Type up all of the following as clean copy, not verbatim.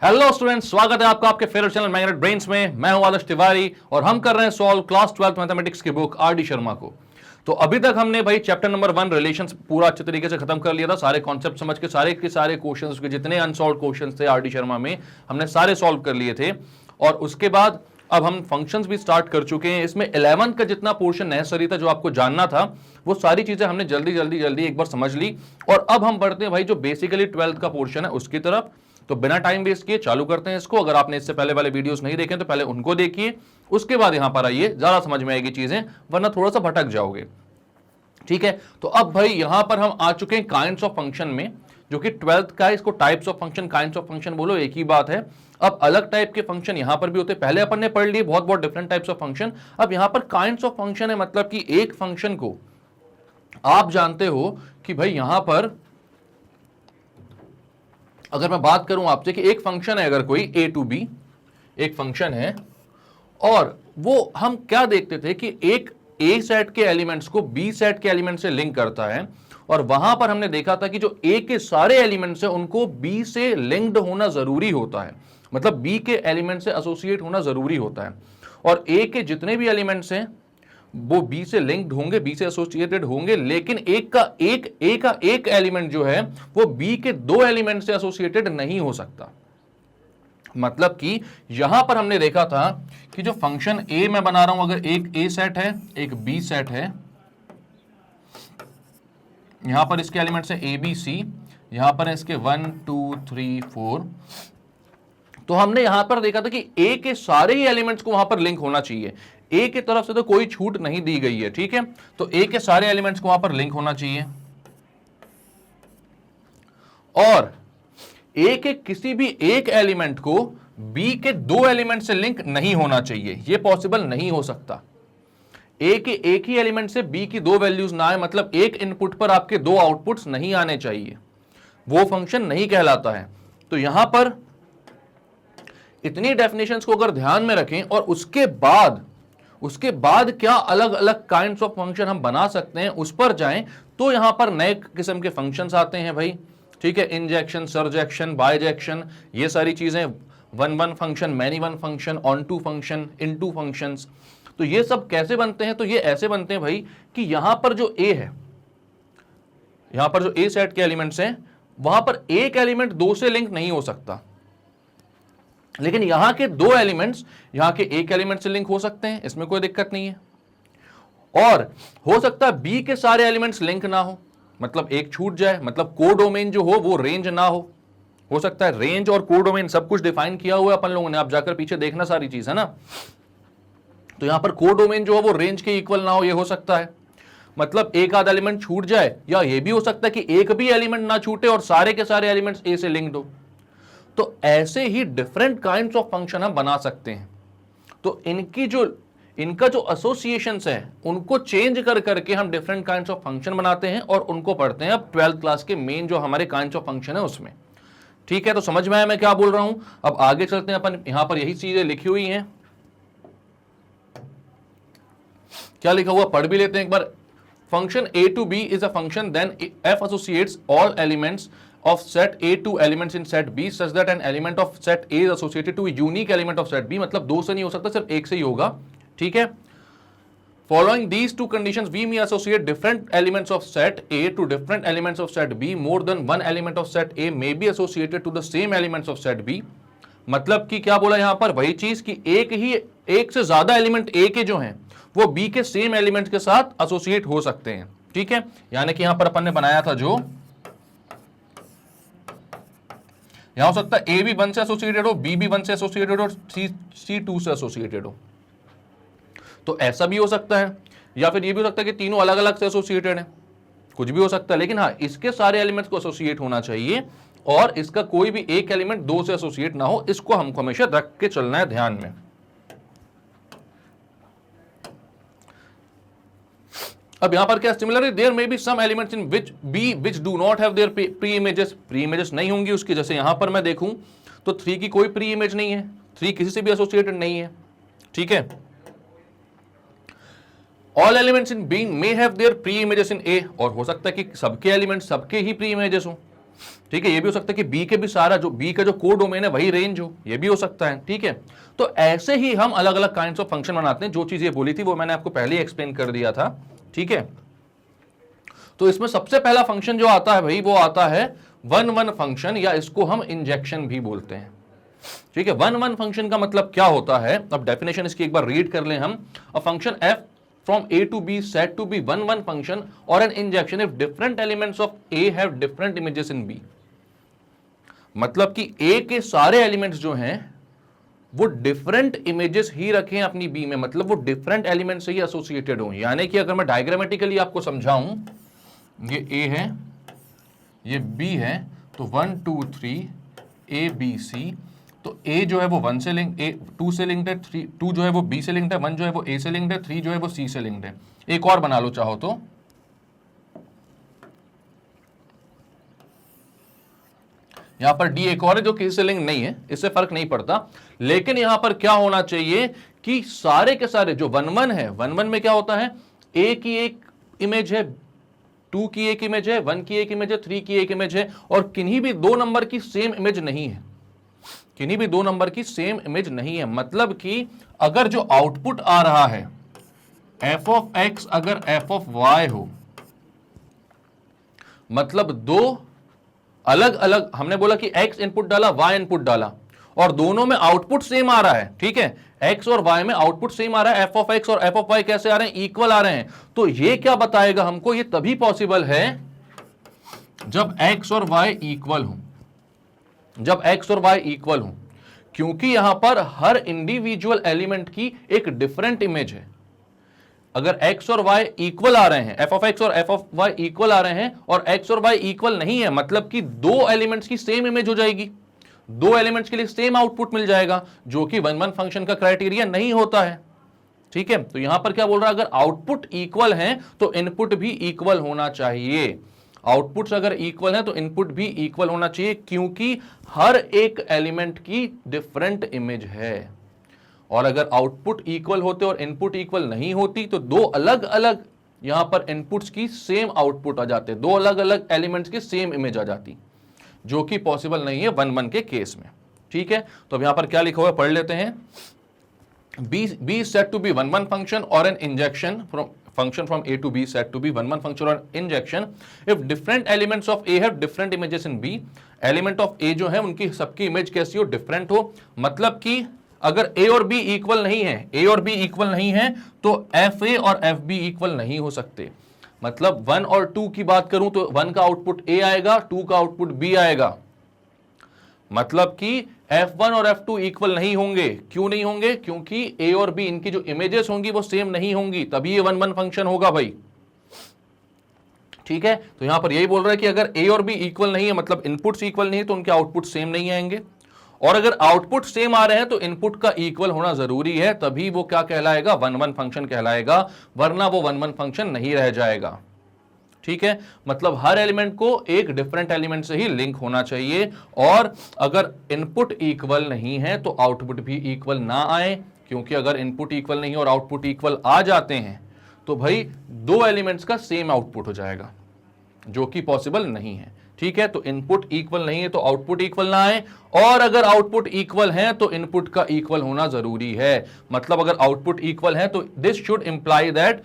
Hello students, स्वागत है आपका आपके फेवरेट चैनल मैग्नेट ब्रेन्स में। मैं हूं आदर्श तिवारी और हम कर रहे हैं सॉल्व क्लास 12 मैथमेटिक्स की बुक आर.डी. शर्मा को। तो अभी तक हमने भाई चैप्टर नंबर 1 रिलेशंस पूरा अच्छे तरीके से खत्म कर लिया था। सारे कॉन्सेप्ट समझ के सारे क्वेश्चंस के जितने अनसॉल्व क्वेश्चंस थे आर.डी. शर्मा में हमने सारे सॉल्व कर लिए थे। और उसके बाद अब हम फंक्शंस भी स्टार्ट कर चुके हैं। इसमें 11 का जितना पोर्शन नेसेसरी था, जो आपको जानना था, वो सारी चीजें हमने जल्दी एक बार समझ ली। और अब हम बढ़ते हैं भाई जो बेसिकली 12th का पोर्शन है उसकी तरफ। तो बिना टाइम वेस्ट किए चालू करते हैं इसको। अगर आपने इससे पहले वाले वीडियोस नहीं देखे तो पहले उनको देखिए, उसके बाद यहां पर आइए, ज्यादा समझ में आएगी चीजें, वरना थोड़ा सा भटक जाओगे। ठीक है, तो अब भाई यहां पर हम आ चुके हैं काइंड्स ऑफ फंक्शन में, जो कि 12th का है। इसको types of function, kinds of function बोलो, एक ही बात है। अब अलग टाइप के फंक्शन यहां पर भी होते हैं। पहले अपन ने पढ़ लिए बहुत डिफरेंट टाइप्स ऑफ फंक्शन। अब यहां पर काइंड्स ऑफ फंक्शन है, मतलब कि एक फंक्शन को आप जानते हो कि भाई यहां पर अगर मैं बात करूं आपसे कि एक फंक्शन है, अगर कोई a to b एक फंक्शन है, और वो हम क्या देखते थे कि एक a सेट के एलिमेंट्स को b सेट के एलिमेंट से लिंक करता है। और वहां पर हमने देखा था कि जो a के सारे एलिमेंट्स हैं उनको b से लिंक्ड होना जरूरी होता है, मतलब b के एलिमेंट से एसोसिएट होना जरूरी होता है। और a के जितने भी एलिमेंट्स हैं वो बी से लिंक्ड होंगे, बी से एसोसिएटेड होंगे, लेकिन ए का एक एलिमेंट जो है वो बी के दो एलिमेंट से एसोसिएटेड नहीं हो सकता। मतलब कि यहां पर हमने देखा था कि जो फंक्शन ए मैं बना रहा हूं, अगर एक ए सेट है एक बी सेट है, यहां पर इसके एलिमेंट्स है ए बी सी, यहां पर है इसके 1 2 3 4, तो हमने यहां पर देखा था कि ए के सारे ही एलिमेंट्स को वहां पर लिंक होना चाहिए। ए की तरफ से तो कोई छूट नहीं दी गई है, ठीक है। तो ए के सारे एलिमेंट्स को वहां पर लिंक होना चाहिए, और ए के किसी भी एक एलिमेंट को बी के दो एलिमेंट से लिंक नहीं होना चाहिए। यह पॉसिबल नहीं हो सकता। ए के एक ही एलिमेंट से बी की दो वैल्यूज ना आए, मतलब एक इनपुट पर आपके दो आउटपुट्स नहीं आने चाहिए, वो फंक्शन नहीं कहलाता है। तो यहां पर इतनी डेफिनेशंस को अगर ध्यान में रखें और उसके बाद क्या अलग अलग काइंड्स ऑफ फंक्शन हम बना सकते हैं उस पर जाएं, तो यहां पर नए किस्म के फंक्शंस आते हैं भाई। ठीक है, इंजेक्शन, सरजेक्शन, बाइजेक्शन, ये सारी चीजें, one function, many one function, onto function, into functions. तो ये सब कैसे बनते हैं? तो ये ऐसे बनते हैं भाई कि यहां पर जो ए है, यहां पर जो ए सेट के एलिमेंट्स हैं, वहां पर एक एलिमेंट दो से लिंक नहीं हो सकता, लेकिन यहां के दो एलिमेंट्स यहां के एक एलिमेंट से लिंक हो सकते हैं, इसमें कोई दिक्कत नहीं है। और हो सकता है बी के सारे एलिमेंट्स लिंक ना हो, मतलब एक छूट जाए, मतलब कोडोमेन जो हो वो रेंज ना हो सकता है रेंज और कोडोमेन सब कुछ डिफाइन किया हुआ है अपन लोगों ने, आप जाकर पीछे देखना सारी चीज, है ना। तो यहां पर कोडोमेन जो है वो रेंज के इक्वल ना हो, ये हो सकता है। मतलब एक आधा एलिमेंट छूट जाए, या ये भी हो सकता है कि एक भी एलिमेंट ना छूटे और सारे के सारे एलिमेंट्स ए से लिंक्ड हो। तो ऐसे ही डिफरेंट काइंड्स ऑफ फंक्शन हम बना सकते हैं। तो इनका जो एसोसिएशंस है उनको चेंज करके हम डिफरेंट काइंड्स ऑफ फंक्शन बनाते हैं और उनको पढ़ते हैं अब 12th क्लास के मेन जो हमारे काइंड्स ऑफ फंक्शन है उसमें। ठीक है, तो समझ में आया मैं क्या बोल रहा हूं। अब आगे चलते हैं अपन, यहां पर यही चीजें लिखी हुई हैं, क्या लिखा हुआ पढ़ भी लेते हैं एक बार। Function a to b is a function then f associates all elements of set A to elements in set B such that an element of set A is associated to a unique element of set B, मतलब दो से नहीं हो सकता, सिर्फ एक से ही होगा। ठीक है, following these two conditions we may associate different elements of set A to different elements of set B. More than one element of set A may be associated to the same elements of set B. मतलब कि क्या बोला यहां पर, वही चीज कि एक से ज्यादा एलिमेंट A के जो हैं वो B के सेम एलिमेंट के साथ एसोसिएट हो सकते हैं। ठीक है, यानी कि यहां पर अपन ने बनाया था जो, यहां हो सकता है ए भी 1 से एसोसिएटेड हो, बी भी 1 से एसोसिएटेड हो, सी 2 से एसोसिएटेड हो। तो ऐसा भी हो सकता है, या फिर ये भी हो सकता है कि तीनों अलग अलग से एसोसिएटेड हैं, कुछ भी हो सकता है। लेकिन हाँ, इसके सारे एलिमेंट्स को एसोसिएट होना चाहिए और इसका कोई भी एक एलिमेंट दो से एसोसिएट ना हो, इसको हमको हमेशा रख के चलना है ध्यान में। अब यहां पर क्या, similarly there may be some elements in which do not have their pre images नहीं होंगी उसकी। जैसे यहां पर मैं देखूं तो 3 की कोई प्री इमेज नहीं है, 3 किसी से भी एसोसिएटेड नहीं है। ठीक है, all elements in B may have their pre images in A, और हो सकता है कि सबके एलिमेंट्स सबके ही प्री इमेजेस हो। ठीक है, ये भी हो सकता है कि बी के भी सारा जो बी का जो कोड डोमेन है वही रेंज हो, ये भी हो सकता है। ठीक है, तो ऐसे ही हम अलग अलग काइंड्स ऑफ फंक्शन बनाते हैं। जो चीज ये बोली थी वो मैंने आपको पहले ही एक्सप्लेन कर दिया था। ठीक है, तो इसमें सबसे पहला फंक्शन जो आता है भाई वो आता है वन वन फंक्शन, या इसको हम इंजेक्शन भी बोलते हैं। ठीक है, वन वन फंक्शन का मतलब क्या होता है, अब डेफिनेशन इसकी एक बार रीड कर लें हम। A function F from A to B said to be one function or an injection if different elements of A have different images in B। मतलब कि A के सारे एलिमेंट्स जो हैं वो डिफरेंट इमेजेस ही रखें अपनी B में, मतलब वो डिफरेंट एलिमेंट से ही एसोसिएटेड हो। यानी कि अगर मैं डायग्रामेटिकली आपको समझाऊं, ये A है, ये B है, तो 1 2 3 A B C, तो A जो है वो 1 से लिंक, A 2 से लिंक्ड है, 3 2 जो है वो B से लिंक्ड है, 1 जो है वो A से लिंक्ड है, 3 जो है वो C से लिंक्ड है। एक और बना लो चाहो तो, यहां पर D एक और है जो किसी से लिंक नहीं है, इससे फर्क नहीं पड़ता। लेकिन यहां पर क्या होना चाहिए कि सारे के सारे जो 1 1 है, 1 1 में क्या होता है, A की एक इमेज है, 2 की एक इमेज है, 1 की एक इमेज है, 3 की एक इमेज है, और किन्हीं भी 2 नंबर की सेम इमेज नहीं है, किन्हीं भी 2 नंबर की सेम इमेज नहीं है। मतलब कि अगर जो आउटपुट आ रहा है f ऑफ x अगर f ऑफ y हो, मतलब दो अलग अलग, हमने बोला कि x इनपुट डाला, y इनपुट डाला, और दोनों में आउटपुट सेम आ रहा है। ठीक है, x और y में आउटपुट सेम आ रहा है, f ऑफ x और f ऑफ y कैसे आ रहे हैं, इक्वल आ रहे हैं। तो ये क्या बताएगा हमको, ये तभी पॉसिबल है जब x और y इक्वल हो, जब x और y इक्वल हो, क्योंकि यहां पर हर इंडिविजुअल एलिमेंट की एक डिफरेंट इमेज है। अगर x और y इक्वल आ रहे हैं, f ऑफ x और f ऑफ y इक्वल आ रहे हैं, और x और y इक्वल नहीं है, मतलब कि दो एलिमेंट्स की सेम इमेज हो जाएगी, दो एलिमेंट्स के लिए सेम आउटपुट मिल जाएगा, जो कि वन वन फंक्शन का क्राइटेरिया नहीं होता है। ठीक है, तो यहां पर क्या बोल रहा है, अगर आउटपुट इक्वल है तो इनपुट भी इक्वल होना चाहिए। आउटपुट्स अगर इक्वल है तो इनपुट भी इक्वल होना चाहिए, क्योंकि हर एक एलिमेंट की डिफरेंट इमेज है। और अगर आउटपुट इक्वल होते और इनपुट इक्वल नहीं होती तो दो अलग अलग यहां पर इनपुट्स की सेम आउटपुट आ जाते, दो अलग अलग एलिमेंट्स की सेम इमेज आ जाती, जो कि पॉसिबल नहीं है वन वन के केस में। ठीक है, तो अब यहां पर क्या लिखा हुआ है पढ़ लेते हैं। B is said to be one function or an injection from function from A to B said to be one function or an injection if different elements of A have different images in B। Element of A जो है उनकी सबकी image कैसी हो, different हो। मतलब कि अगर A और B इक्वल नहीं है, A और B इक्वल नहीं है, तो FA और FB इक्वल नहीं हो सकते। मतलब 1 और 2 की बात करूं तो 1 का आउटपुट A आएगा, 2 का आउटपुट B आएगा। मतलब कि F1 और F2 इक्वल नहीं होंगे। क्यों नहीं होंगे, क्योंकि A और B इनकी जो इमेजेस होंगी वो सेम नहीं होंगी, तभी ये वन वन फंक्शन होगा भाई। ठीक है, तो यहां पर यही बोल रहा है कि अगर A और B इक्वल नहीं है, मतलब इनपुट्स इक्वल नहीं है, तो उनके आउटपुट सेम नहीं आएंगे। और अगर आउटपुट सेम आ रहे हैं तो इनपुट का इक्वल होना जरूरी है, तभी वो क्या कहलाएगा, वन वन फंक्शन कहलाएगा, वरना वो वन वन फंक्शन नहीं रह जाएगा। ठीक है, मतलब हर एलिमेंट को एक डिफरेंट एलिमेंट से ही लिंक होना चाहिए, और अगर इनपुट इक्वल नहीं है तो आउटपुट भी इक्वल ना आए, क्योंकि अगर इनपुट इक्वल नहीं और आउटपुट इक्वल आ जाते हैं तो भाई दो एलिमेंट्स का सेम आउटपुट हो जाएगा, जो कि पॉसिबल नहीं है। ठीक है, तो इनपुट इक्वल नहीं है तो आउटपुट इक्वल ना आए, और अगर आउटपुट इक्वल है तो इनपुट का इक्वल होना जरूरी है। मतलब अगर आउटपुट इक्वल है तो this should imply that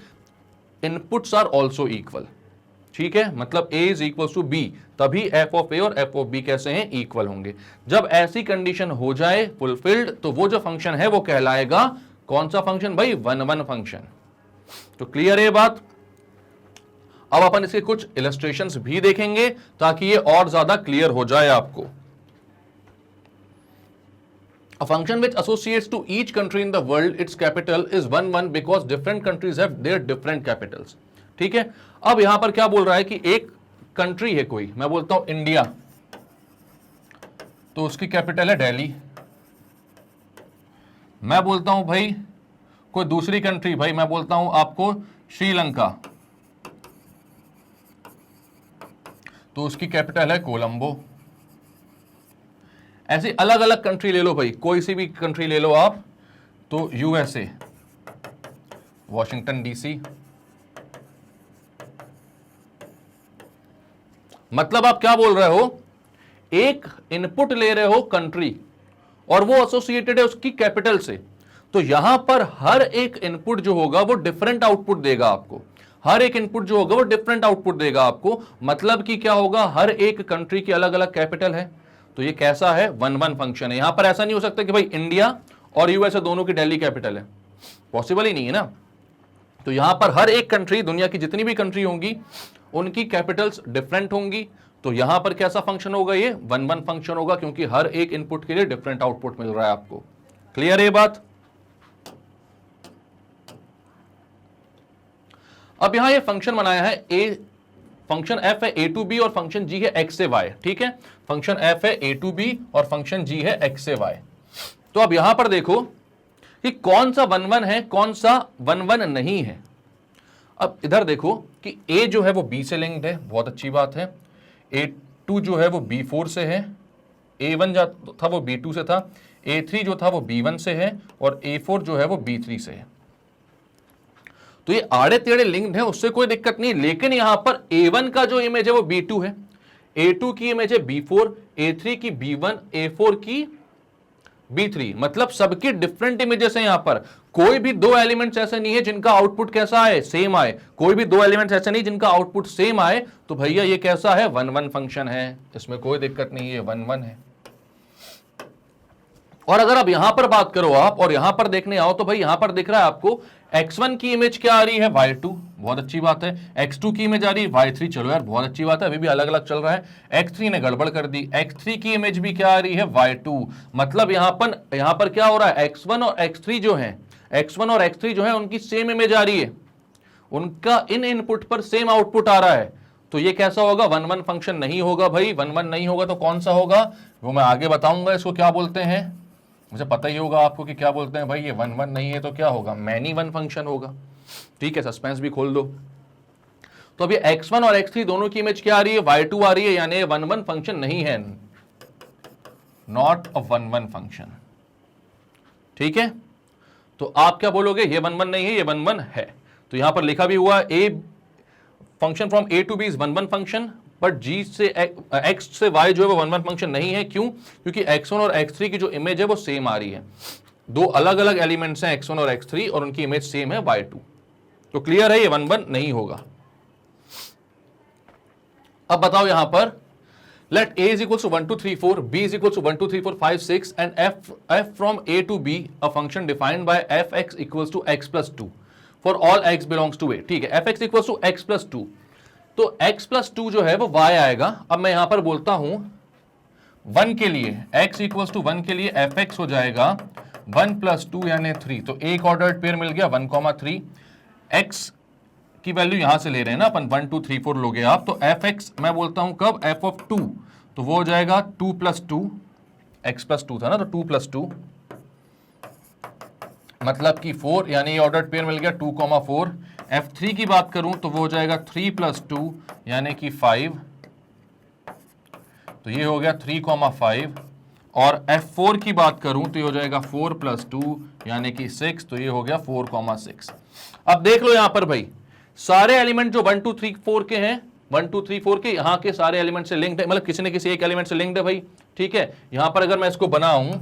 inputs are also equal. ठीक है, मतलब A is equal to B, तभी f ऑफ A और f ऑफ B कैसे हैं, इक्वल होंगे। जब ऐसी कंडीशन हो जाए फुलफिल्ड, तो वो जो फंक्शन है वो कहलाएगा कौन सा फंक्शन भाई, वन वन फंक्शन। तो क्लियर है बात। अब अपन इसके कुछ इलस्ट्रेशंस भी देखेंगे ताकि ये और ज्यादा क्लियर हो जाए आपको। A function which associates to each country in the world its capital is 1 1 because different countries have their different capitals। ठीक है, अब यहां पर क्या बोल रहा है कि एक कंट्री है कोई, मैं बोलता हूं इंडिया, तो उसकी कैपिटल है दिल्ली। मैं बोलता हूं भाई कोई दूसरी कंट्री, भाई मैं बोलता हूं आपको श्रीलंका, तो उसकी कैपिटल है कोलंबो। ऐसी अलग अलग कंट्री ले लो भाई, कोई सी भी कंट्री ले लो आप, तो यूएसए वॉशिंगटन डीसी। मतलब आप क्या बोल रहे हो एक इनपुट ले रहे हो कंट्री और वो एसोसिएटेड है उसकी कैपिटल से, तो यहां पर हर एक इनपुट जो होगा वो डिफरेंट आउटपुट देगा आपको, हर एक इनपुट जो होगा वो डिफरेंट आउटपुट देगा आपको। मतलब कि क्या होगा, हर एक कंट्री की अलग अलग कैपिटल है, तो ये कैसा है, 1-1 फंक्शन है। यहां पर ऐसा नहीं हो सकता कि भाई इंडिया और यूएसए दोनों की दिल्ली कैपिटल है, पॉसिबल ही नहीं है ना। तो यहां पर हर एक कंट्री, दुनिया की जितनी भी कंट्री होंगी उनकी कैपिटल्स डिफरेंट होंगी, तो यहां पर कैसा फंक्शन होगा, ये 1-1 फंक्शन होगा, क्योंकि हर एक इनपुट के लिए डिफरेंट आउटपुट मिल रहा है आपको। क्लियर है ये बात? अब यहां ये फंक्शन बनाया है, ए फंक्शन एफ है ए टू बी और फंक्शन जी है एक्स से वाई, ठीक है, फंक्शन एफ है ए टू बी और फंक्शन जी है एक्स से वाई। तो अब यहां पर देखो कि कौन सा 1-1 है, कौन सा 1-1 नहीं है। अब इधर देखो कि ए जो है वो बी से लिंक्ड है, बहुत अच्छी बात है, A2 जो है वो B4 से है, A1 जो था वो B2 से था, A3 जो था वो B1 से है और A4 जो है वो B3 से है। तो ये आड़े टेढ़े लिंक्ड है, उससे कोई दिक्कत नहीं। लेकिन यहां पर A1 का जो इमेज है वो B2 है, A2 की इमेज है B4, A3 की B1, A4 की B3, मतलब सबकी डिफरेंट इमेजेस हैं। यहां पर कोई भी दो एलिमेंट्स ऐसे नहीं है जिनका आउटपुट कैसा आए, सेम आए, कोई भी दो एलिमेंट्स ऐसे नहीं जिनका आउटपुट सेम आए, तो भैया ये कैसा है, 1-1 फंक्शन है, इसमें कोई दिक्कत नहीं है, 1-1 है। और अगर अब यहां पर बात करो आप और यहां पर देखने आओ तो भाई यहां पर दिख रहा है आपको x1 की इमेज क्या आ रही है, y2, बहुत अच्छी बात है, x2 की इमेज आ रही है y3, चलो यार बहुत अच्छी बात है, अभी भी अलग अलग चल रहा है। x3 ने गड़बड़ कर दी, x3 की इमेज भी क्या आ रही है, y2, मतलब यहां पर क्या हो रहा है, x1 और x3 जो है उनकी सेम इमेज आ रही है, उनका इन इनपुट पर सेम आउटपुट आ रहा है, तो ये कैसा होगा, 1-1 फंक्शन नहीं होगा भाई। 1-1 नहीं होगा तो कौन सा होगा, वो मैं आगे बताऊंगा, इसको क्या बोलते हैं, मुझे पता ही होगा आपको कि क्या बोलते हैं भाई। ये 1-1 नहीं है तो क्या होगा, मैनी 1 फंक्शन होगा, ठीक है, सस्पेंस भी खोल दो। तो अभी x1 और x3 दोनों की इमेज क्या आ रही है, y2 आ रही है, यानी 1-1 फंक्शन नहीं है, नॉट अ 1-1 फंक्शन, ठीक है। तो आप क्या बोलोगे, ये 1-1 नहीं है, ये 1-1 है। तो यहां पर लिखा भी हुआ a function from A to B is 1-1 function, but g से x से y जो है वो 1-1 फंक्शन नहीं है। क्यों? क्योंकि x1 और x3 की जो इमेज है वो सेम आ रही है, दो अलग अलग एलिमेंट्स हैं x1 और x3 और उनकी इमेज सेम है y2, तो क्लियर है, ये 1-1 नहीं होगा। अब बताओ यहां पर, let a is equals to 1 2 3 4, b is equals to 1 2 3 4 5 6 and f from a to b a function defined by fx equals to x plus 2 for all x belongs to a, ठीक है, fx equals to x plus 2, तो x plus 2 जो है वो y आएगा। अब मैं यहां पर बोलता हूं 1 के लिए, x equals to 1 के लिए fx हो जाएगा 1 plus 2 यानी 3, तो एक ऑर्डर्ड पेयर मिल गया 1,3, x की वैल्यू यहां से ले रहे हैं ना अपन, 1 2 3 4 लोगे आप, तो fx मैं बोलता हूं कब, f of 2, तो वो हो जाएगा 2 plus 2, x plus 2 था ना, तो 2 plus 2 मतलब कि 4, यानी ये ऑर्डर्ड पेयर मिल गया 2,4। f3 की बात करूं तो वो हो जाएगा 3 plus 2 यानी कि 5, तो ये हो गया 3,5, और f4 की बात करूं तो ये हो जाएगा 4 plus 2 यानी कि 6, तो ये हो गया 4,6। अब देख लो यहां पर भाई सारे एलिमेंट जो 1 2 3 4 के हैं, 1 2 3 4 के यहां के सारे एलिमेंट से लिंक्ड है, मतलब किसी न किसी एक एलिमेंट से लिंक्ड है भाई, ठीक है। यहां पर अगर मैं इसको बनाऊं,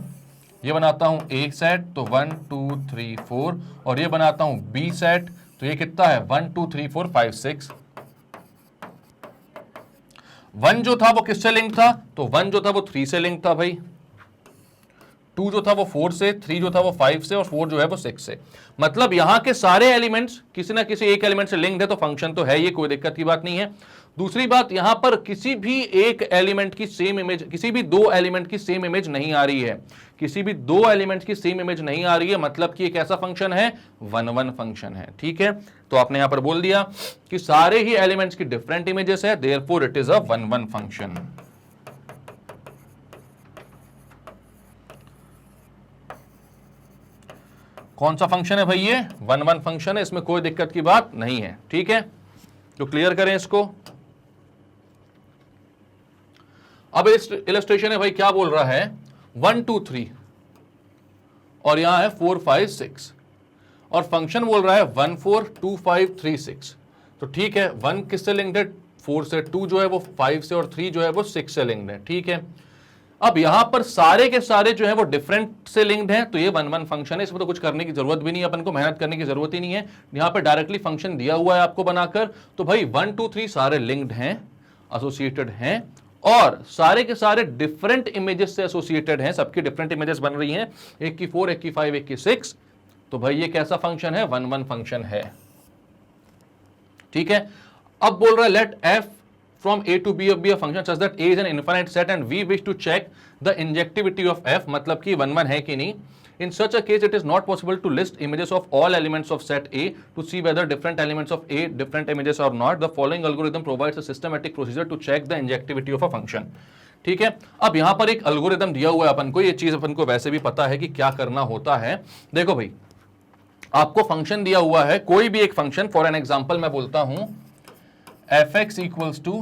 ये बनाता हूं ए सेट तो 1 2 3 4, और ये बनाता हूं बी सेट तो ये कितना है 1 2 3 4 5 6। 1 जो था वो किससे लिंक था, तो 1 जो था वो 3 से लिंक था भाई, 2 जो था वो 4 से, 3 जो था वो 5 से, और 4 जो है वो 6 से। मतलब यहां के सारे एलिमेंट्स किसी ना किसी एक एलिमेंट से लिंक्ड है, तो फंक्शन तो है, ये कोई दिक्कत की बात नहीं है। दूसरी बात, यहां पर किसी भी एक एलिमेंट की सेम इमेज, किसी भी दो एलिमेंट की सेम इमेज नहीं आ रही है, किसी भी दो एलिमेंट की सेम इमेज नहीं आ रही है, मतलब कि एक ऐसा फंक्शन है 1-1 फंक्शन है, ठीक है। तो आपने यहां पर बोल दिया कि सारे ही एलिमेंट्स की डिफरेंट इमेजेस है, therefore it is a 1-1 function. कौन सा फंक्शन है भाई, ये 1-1 फंक्शन है, इसमें कोई दिक्कत की बात नहीं है, ठीक है। तो क्लियर करें इसको। अब इलस्ट्रेशन है भाई, क्या बोल रहा है 1 2 3 और यहां है 4 5 6, और फंक्शन बोल रहा है 1 4 2 5 3 6, तो ठीक है 1 किससे लिंक्ड है 4 से 2 जो है वो 5 से, और 3 जो है वो 6 से लिंक्ड है। ठीक है, अब यहां पर सारे के सारे जो है वो डिफरेंट से लिंक्ड हैं, तो ये 1 1 फंक्शन है, इसमें तो कुछ करने की जरूरत भी नहीं है, अपन को मेहनत करने की जरूरत ही नहीं है। यहां पर डायरेक्टली फंक्शन दिया हुआ है आपको बनाकर, तो भाई 1 2 3 सारे लिंक्ड हैं, एसोसिएटेड हैं, और सारे के सारे डिफरेंट इमेजेस से एसोसिएटेड हैं, सबकी डिफरेंट इमेजेस बन रही हैं, एक की 4, एक की 5, एक की 6, तो भाई ये कैसा फंक्शन है? 1 1 फंक्शन है। ठीक है, अब बोल रहा है let f from a to b of be a function such that a is an infinite set and we wish to check the injectivity of f, मतलब कि 1 1 है कि नहीं। In such a case, it is not possible to list images of all elements of set A to see whether different elements of A different images or not. The following algorithm provides a systematic procedure to check the injectivity of a function. ठीक है, अब यहां पर एक algorithm दिया हुआ है अपन को, ये चीज अपन को वैसे भी पता है कि क्या करना होता है। देखो भाई, आपको फंक्शन दिया हुआ है, कोई भी एक फंक्शन, फॉर एन एग्जांपल मैं बोलता हूं fx equals to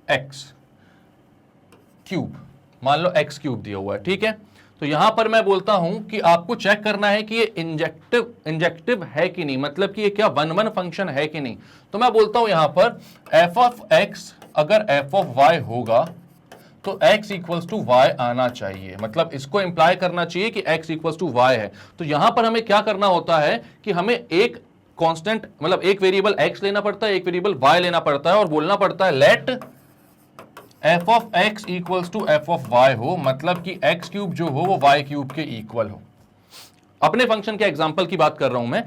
x cube, मान लो एक्स क्यूब दिया हुआ है। ठीक है, तो यहां पर मैं बोलता हूं कि आपको चेक करना है कि ये इंजेक्टिव है कि नहीं, मतलब कि ये क्या 1 1 फंक्शन है कि नहीं। तो मैं बोलता हूं यहां पर f ऑफ x अगर f ऑफ y होगा तो x इक्वल्स टू y आना चाहिए, मतलब इसको इंप्लाई करना चाहिए कि x इक्वल्स टू y है। तो यहां पर हमें क्या करना होता है कि हमें एक कांस्टेंट, मतलब एक वेरिएबल x लेना पड़ता है, एक वेरिएबल y लेना पड़ता है, और बोलना पड़ता है let f of x equals to f of y हो, मतलब कि x क्यूब जो हो वो y क्यूब के इक्वल हो। अपने फंक्शन के एग्जांपल की बात कर रहा हूं मैं,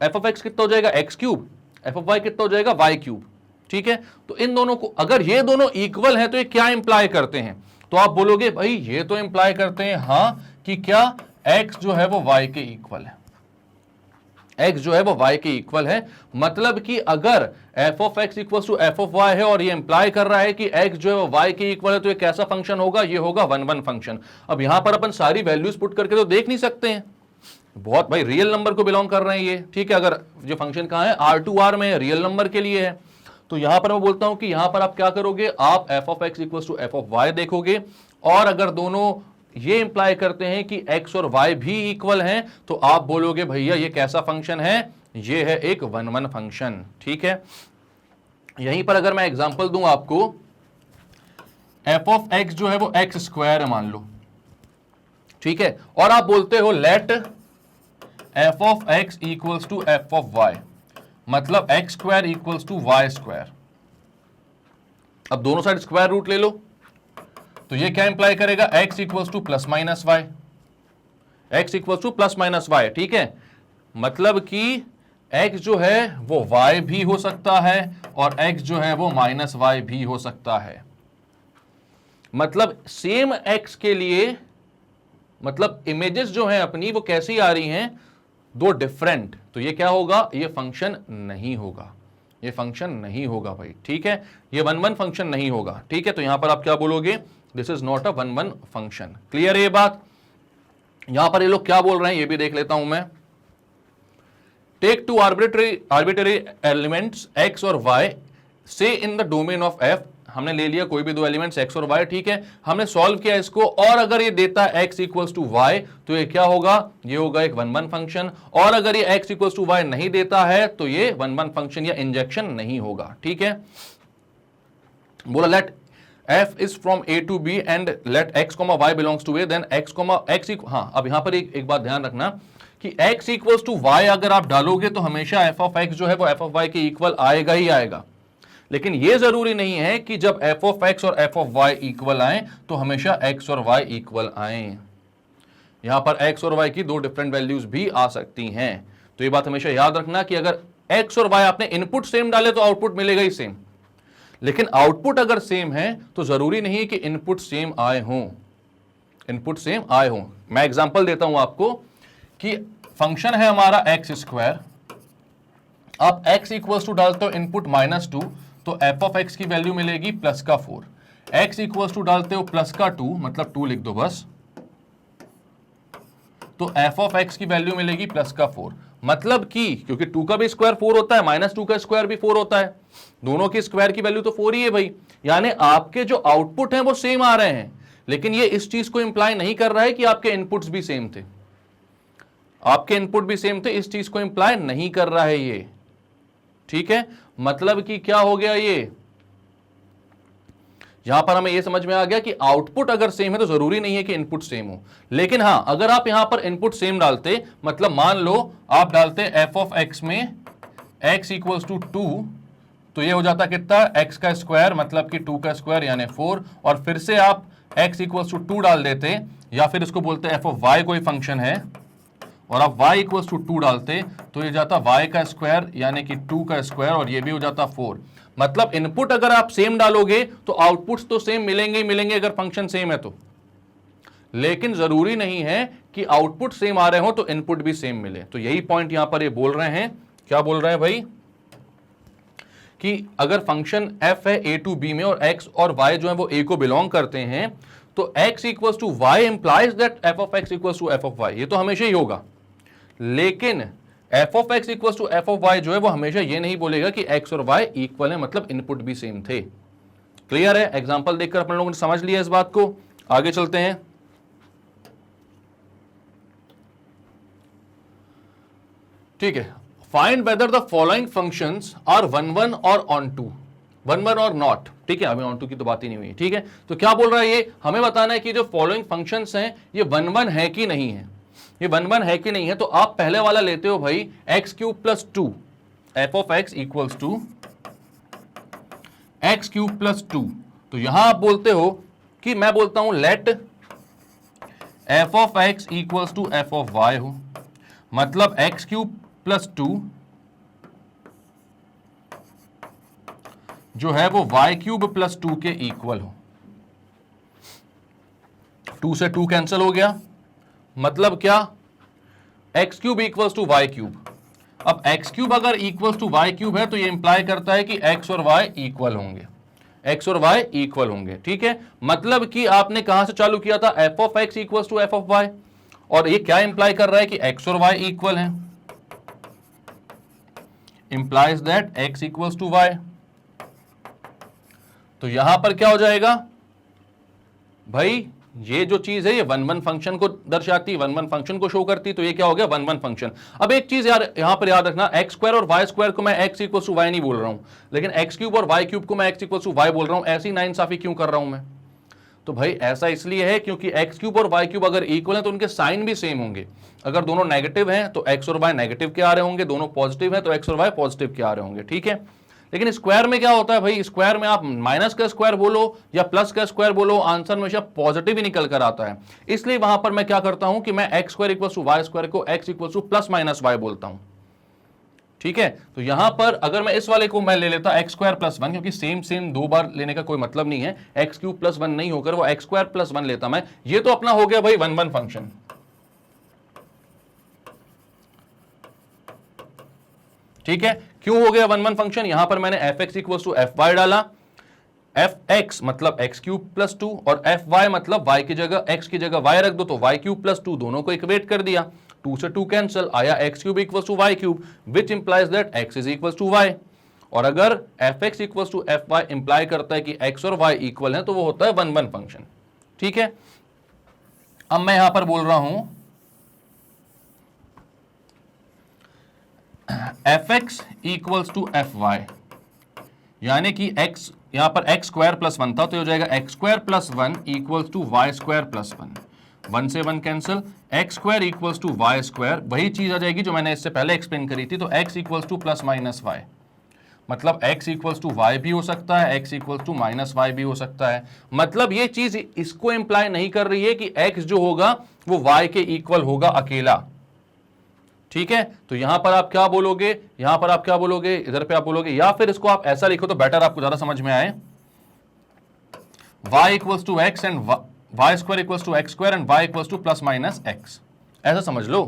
f ऑफ x कितना हो जाएगा? x cube, f of y कितना हो जाएगा? y cube. ठीक है, तो इन दोनों को, अगर ये दोनों इक्वल हैं तो ये क्या इंप्लाई करते हैं? तो आप बोलोगे भाई ये तो इंप्लाई करते हैं हां कि क्या x जो है वो y के इक्वल है, x जो है वो y के इक्वल है, मतलब कि अगर f of x equal to f of y है और ये इंप्लाई कर रहा है कि x जो है वो y के इक्वल है, तो ये कैसा फंक्शन होगा? ये होगा 1 1 फंक्शन। अब यहां पर अपन सारी वैल्यूज पुट करके तो देख नहीं सकते हैं, बहुत भाई रियल नंबर को बिलोंग कर रहे हैं ये। ठीक है, अगर जो फंक्शन कहां है? R2R में, रियल नंबर के लिए है। तो यहां पर मैं बोलता हूं कि यहां पर आप क्या करोगे? आप f of x equal to f of y देखोगे, और अगर दोनों ये इंप्लाई करते हैं कि x और y भी इक्वल हैं, तो आप बोलोगे भैया ये कैसा फंक्शन है? ये है एक 1 1 फंक्शन। ठीक है, यहीं पर अगर मैं एग्जांपल दूं आपको, f ऑफ x जो है वो x स्क्वायर है मान लो। ठीक है, और आप बोलते हो let f of x equals to f of y, मतलब x square equals to y square. अब दोनों साइड स्क्वायर रूट ले लो, तो ये क्या इंप्लाई करेगा? x equals to plus minus y, x equals to plus minus y. ठीक है, मतलब कि x जो है वो y भी हो सकता है और x जो है वो माइनस वाई भी हो सकता है। मतलब सेम x के लिए, मतलब इमेजेस जो है अपनी वो कैसी आ रही हैं? दो डिफरेंट। तो ये क्या होगा? ये फंक्शन नहीं होगा, ये फंक्शन नहीं होगा भाई। ठीक है, ये 1 1 फंक्शन नहीं होगा। ठीक है, तो यहां पर आप क्या बोलोगे? This is not a 1 1 function. Clear है ये बात? यहां पर ये लोग क्या बोल रहे हैं ये भी देख लेता हूं मैं। Take two arbitrary elements x और y, say in the domain of f। हमने ले लिया कोई भी दो एलिमेंट्स x और y। ठीक है, हमने सॉल्व किया इसको, और अगर ये देता है x इक्वल्स टू y, तो ये क्या होगा? ये होगा एक 1 1 फंक्शन। और अगर ये x इक्वल्स टू y नहीं देता है तो ये 1 1 फंक्शन या इंजेक्शन नहीं होगा। ठीक है, बोला let f is from a to b and let x, y belongs to a, then x, हाँ अब यहां पर एक बात ध्यान रखना कि x इक्वल्स टू y अगर आप डालोगे तो हमेशा f ऑफ x जो है वो f ऑफ y के इक्वल आएगा ही आएगा। लेकिन यह जरूरी नहीं है कि जब f ऑफ x और f ऑफ y इक्वल आए तो हमेशा x और y इक्वल आए। यहां पर x और y की दो डिफरेंट वैल्यूज भी आ सकती हैं। तो ये बात हमेशा याद रखना कि अगर x और y आपने इनपुट सेम डाले तो आउटपुट मिलेगा ही सेम, लेकिन आउटपुट अगर सेम है तो जरूरी नहीं कि इनपुट सेम आए हों, इनपुट सेम आए हों। मैं एग्जांपल देता हूं आपको कि फंक्शन है हमारा एक्स स्क्वायर, आप x इक्वल्स टू डालते हो इनपुट -2, तो f ऑफ x की वैल्यू मिलेगी प्लस का 4। x इक्वल्स टू डालते हो प्लस का 2, मतलब 2 लिख दो बस, तो f ऑफ x की वैल्यू मिलेगी प्लस का 4। मतलब कि क्योंकि 2 का भी स्क्वायर 4 होता है, -2 का स्क्वायर भी 4 होता है, दोनों की स्क्वायर की वैल्यू तो 4 ही है भाई। यानी आपके जो आउटपुट हैं वो सेम आ रहे हैं, लेकिन ये इस चीज को इंप्लाई नहीं कर रहा है कि आपके इनपुट्स भी सेम थे, आपके इनपुट भी सेम थे, इस चीज को इंप्लाई नहीं कर रहा है ये। ठीक है, मतलब कि क्या हो गया? ये यहां पर हमें यह समझ में आ गया कि आउटपुट अगर सेम है तो जरूरी नहीं है कि इनपुट सेम हो, लेकिन हां अगर आप यहां पर इनपुट सेम डालते, मतलब मान लो आप डालते एफ ऑफ एक्स में x इक्वल्स टू 2, तो ये हो जाता कितना, x का स्क्वायर मतलब कि 2 का स्क्वायर यानी 4, और फिर से आप x इक्वल्स टू 2 डाल देते, या फिर इसको बोलते हैं एफ ऑफ y कोई फंक्शन है और आप y इक्वल्स टू 2 डालते, तो ये जाता y का स्क्वायर यानी कि 2 का स्क्वायर, और ये भी हो जाता 4। मतलब इनपुट अगर आप सेम डालोगे तो आउटपुट्स तो सेम मिलेंगे ही मिलेंगे अगर फंक्शन सेम है तो, लेकिन जरूरी नहीं है कि आउटपुट सेम आ रहे हो तो इनपुट भी सेम मिले। तो यही पॉइंट यहां पर ये बोल रहे हैं, क्या बोल रहे हैं भाई, कि अगर फंक्शन f है a टू b में और x और y जो है वो a को बिलोंग करते हैं, तो x equals to y implies that f of x equals to f of y, ये तो हमेशा ही होगा। लेकिन f of x equals to f of y जो है वो हमेशा ये नहीं बोलेगा कि x और y इक्वल है, मतलब इनपुट भी सेम थे। क्लियर है? एग्जांपल देखकर अपन लोगों ने समझ लिया इस बात को। आगे चलते हैं। ठीक है, find whether the following functions are 1 1 और ऑन टू, 1 1 और नॉट। ठीक है, अभी ऑन टू की तो बात ही नहीं हुई। ठीक है, तो क्या बोल रहा है ये, हमें बताना है कि जो फॉलोइंग फंक्शंस हैं ये 1 1 है कि नहीं है, ये 1 1 है कि नहीं है। तो आप पहले वाला लेते हो भाई x cube plus 2, f of x equals to x cube plus 2। तो यहां आप बोलते हो कि मैं बोलता हूं let f of x equals to f of y हो, मतलब एक्स क्यूब प्लस 2 जो है वो वाई क्यूब प्लस 2 के इक्वल हो। 2 से 2 कैंसिल हो गया, मतलब क्या, x cube equals to y cube. अब एक्स क्यूब अगर इक्वल्स टू वाई क्यूब है तो ये इंप्लाई करता है कि एक्स और वाई इक्वल होंगे, एक्स और वाई इक्वल होंगे। ठीक है, मतलब कि आपने कहां से चालू किया था, f of x equals to f of y, और ये क्या इंप्लाई कर रहा है कि एक्स और वाई इक्वल हैं, implies that x equals to y. तो यहां पर क्या हो जाएगा भाई, ये जो चीज है ये 1 1 फंक्शन को दर्शाती, 1 1 फंक्शन को शो करती, तो ये क्या हो गया 1 1 फंक्शन। अब एक चीज यार यहां पर याद रखना, एक्स स्क्वायर और वाई स्क्वायर को मैं एक्स इक्वल टू वाई नहीं बोल रहा हूं, लेकिन एक्स क्यूब और वाई क्यूब को मैं एक्स इक्वल टू वाई बोल रहा हूं। ऐसी नाइंसाफी क्यों कर रहा हूं मैं, तो भाई ऐसा इसलिए है क्योंकि एक्स क्यूब और वाई क्यूब अगर इक्वल है तो उनके साइन भी सेम होंगे। अगर दोनों नेगेटिव हैं तो एक्स और वाई नेगेटिव के आ रहे होंगे, दोनों पॉजिटिव हैं तो एक्स और वाई पॉजिटिव के आ रहे होंगे। ठीक है, लेकिन स्क्वायर में क्या होता है भाई, स्क्वायर में आप माइनस का स्क्वायर बोलो या प्लस का स्क्वायर बोलो, आंसर हमेशा पॉजिटिव ही निकल कर आता है। इसलिए वहां पर मैं क्या करता हूं कि मैं x square equal to y square को x equal to plus minus y बोलता हूं। ठीक है, तो यहां पर अगर मैं इस वाले को मैं ले लेता एक्स स्क्वायर प्लस 1, क्योंकि सेम सेम दो बार लेने का कोई मतलब नहीं है, एक्स क्यूब प्लस 1 नहीं होकर वो एक्स स्क्वायर प्लस 1 लेता मैं, ये तो अपना हो गया भाई 1 1 फंक्शन। ठीक है, क्यों हो गया 1 1 फंक्शन, यहां पर मैंने f x equal to f y डाला, एफ एक्स मतलब एक्स क्यूब प्लस 2 और एफ वाई मतलब वाई की जगह एक्स की जगह वाई रख दो तो वाई क्यूब प्लस 2, दोनों को इक्वेट कर दिया, 2 से 2 कैंसिल, आया x cube equal to y cube which implies that x is equal to y. और अगर f x equal to f y imply करता है कि एक्स और वाई इक्वल है तो वो होता है 1 1 फंक्शन। ठीक है, अब मैं यहां पर बोल रहा हूं f x equals to f y, यानी कि एक्स यहां पर एक्स स्क्वायर प्लस 1 था तो हो जाएगा x square plus 1 equals to y square plus 1, 1 से 1 cancel, x square equals to y square, वही चीज आ जाएगी जो मैंने इससे पहले एक्सप्लेन करी थी। तो x equals to plus minus y, मतलब एक्स इक्वल्स टू वाई भी हो सकता है, x equals to minus y भी हो सकता है। मतलब ये चीज इसको इंप्लाई नहीं कर रही है कि एक्स जो होगा वो वाई के इक्वल होगा अकेला। ठीक है, तो यहां पर आप क्या बोलोगे, यहां पर आप क्या बोलोगे, इधर पे आप बोलोगे, या फिर इसको आप ऐसा लिखो तो बेटर आपको ज्यादा समझ में आए, y equals to x and y square equals to x square and y equals to plus minus x, ऐसा समझ लो।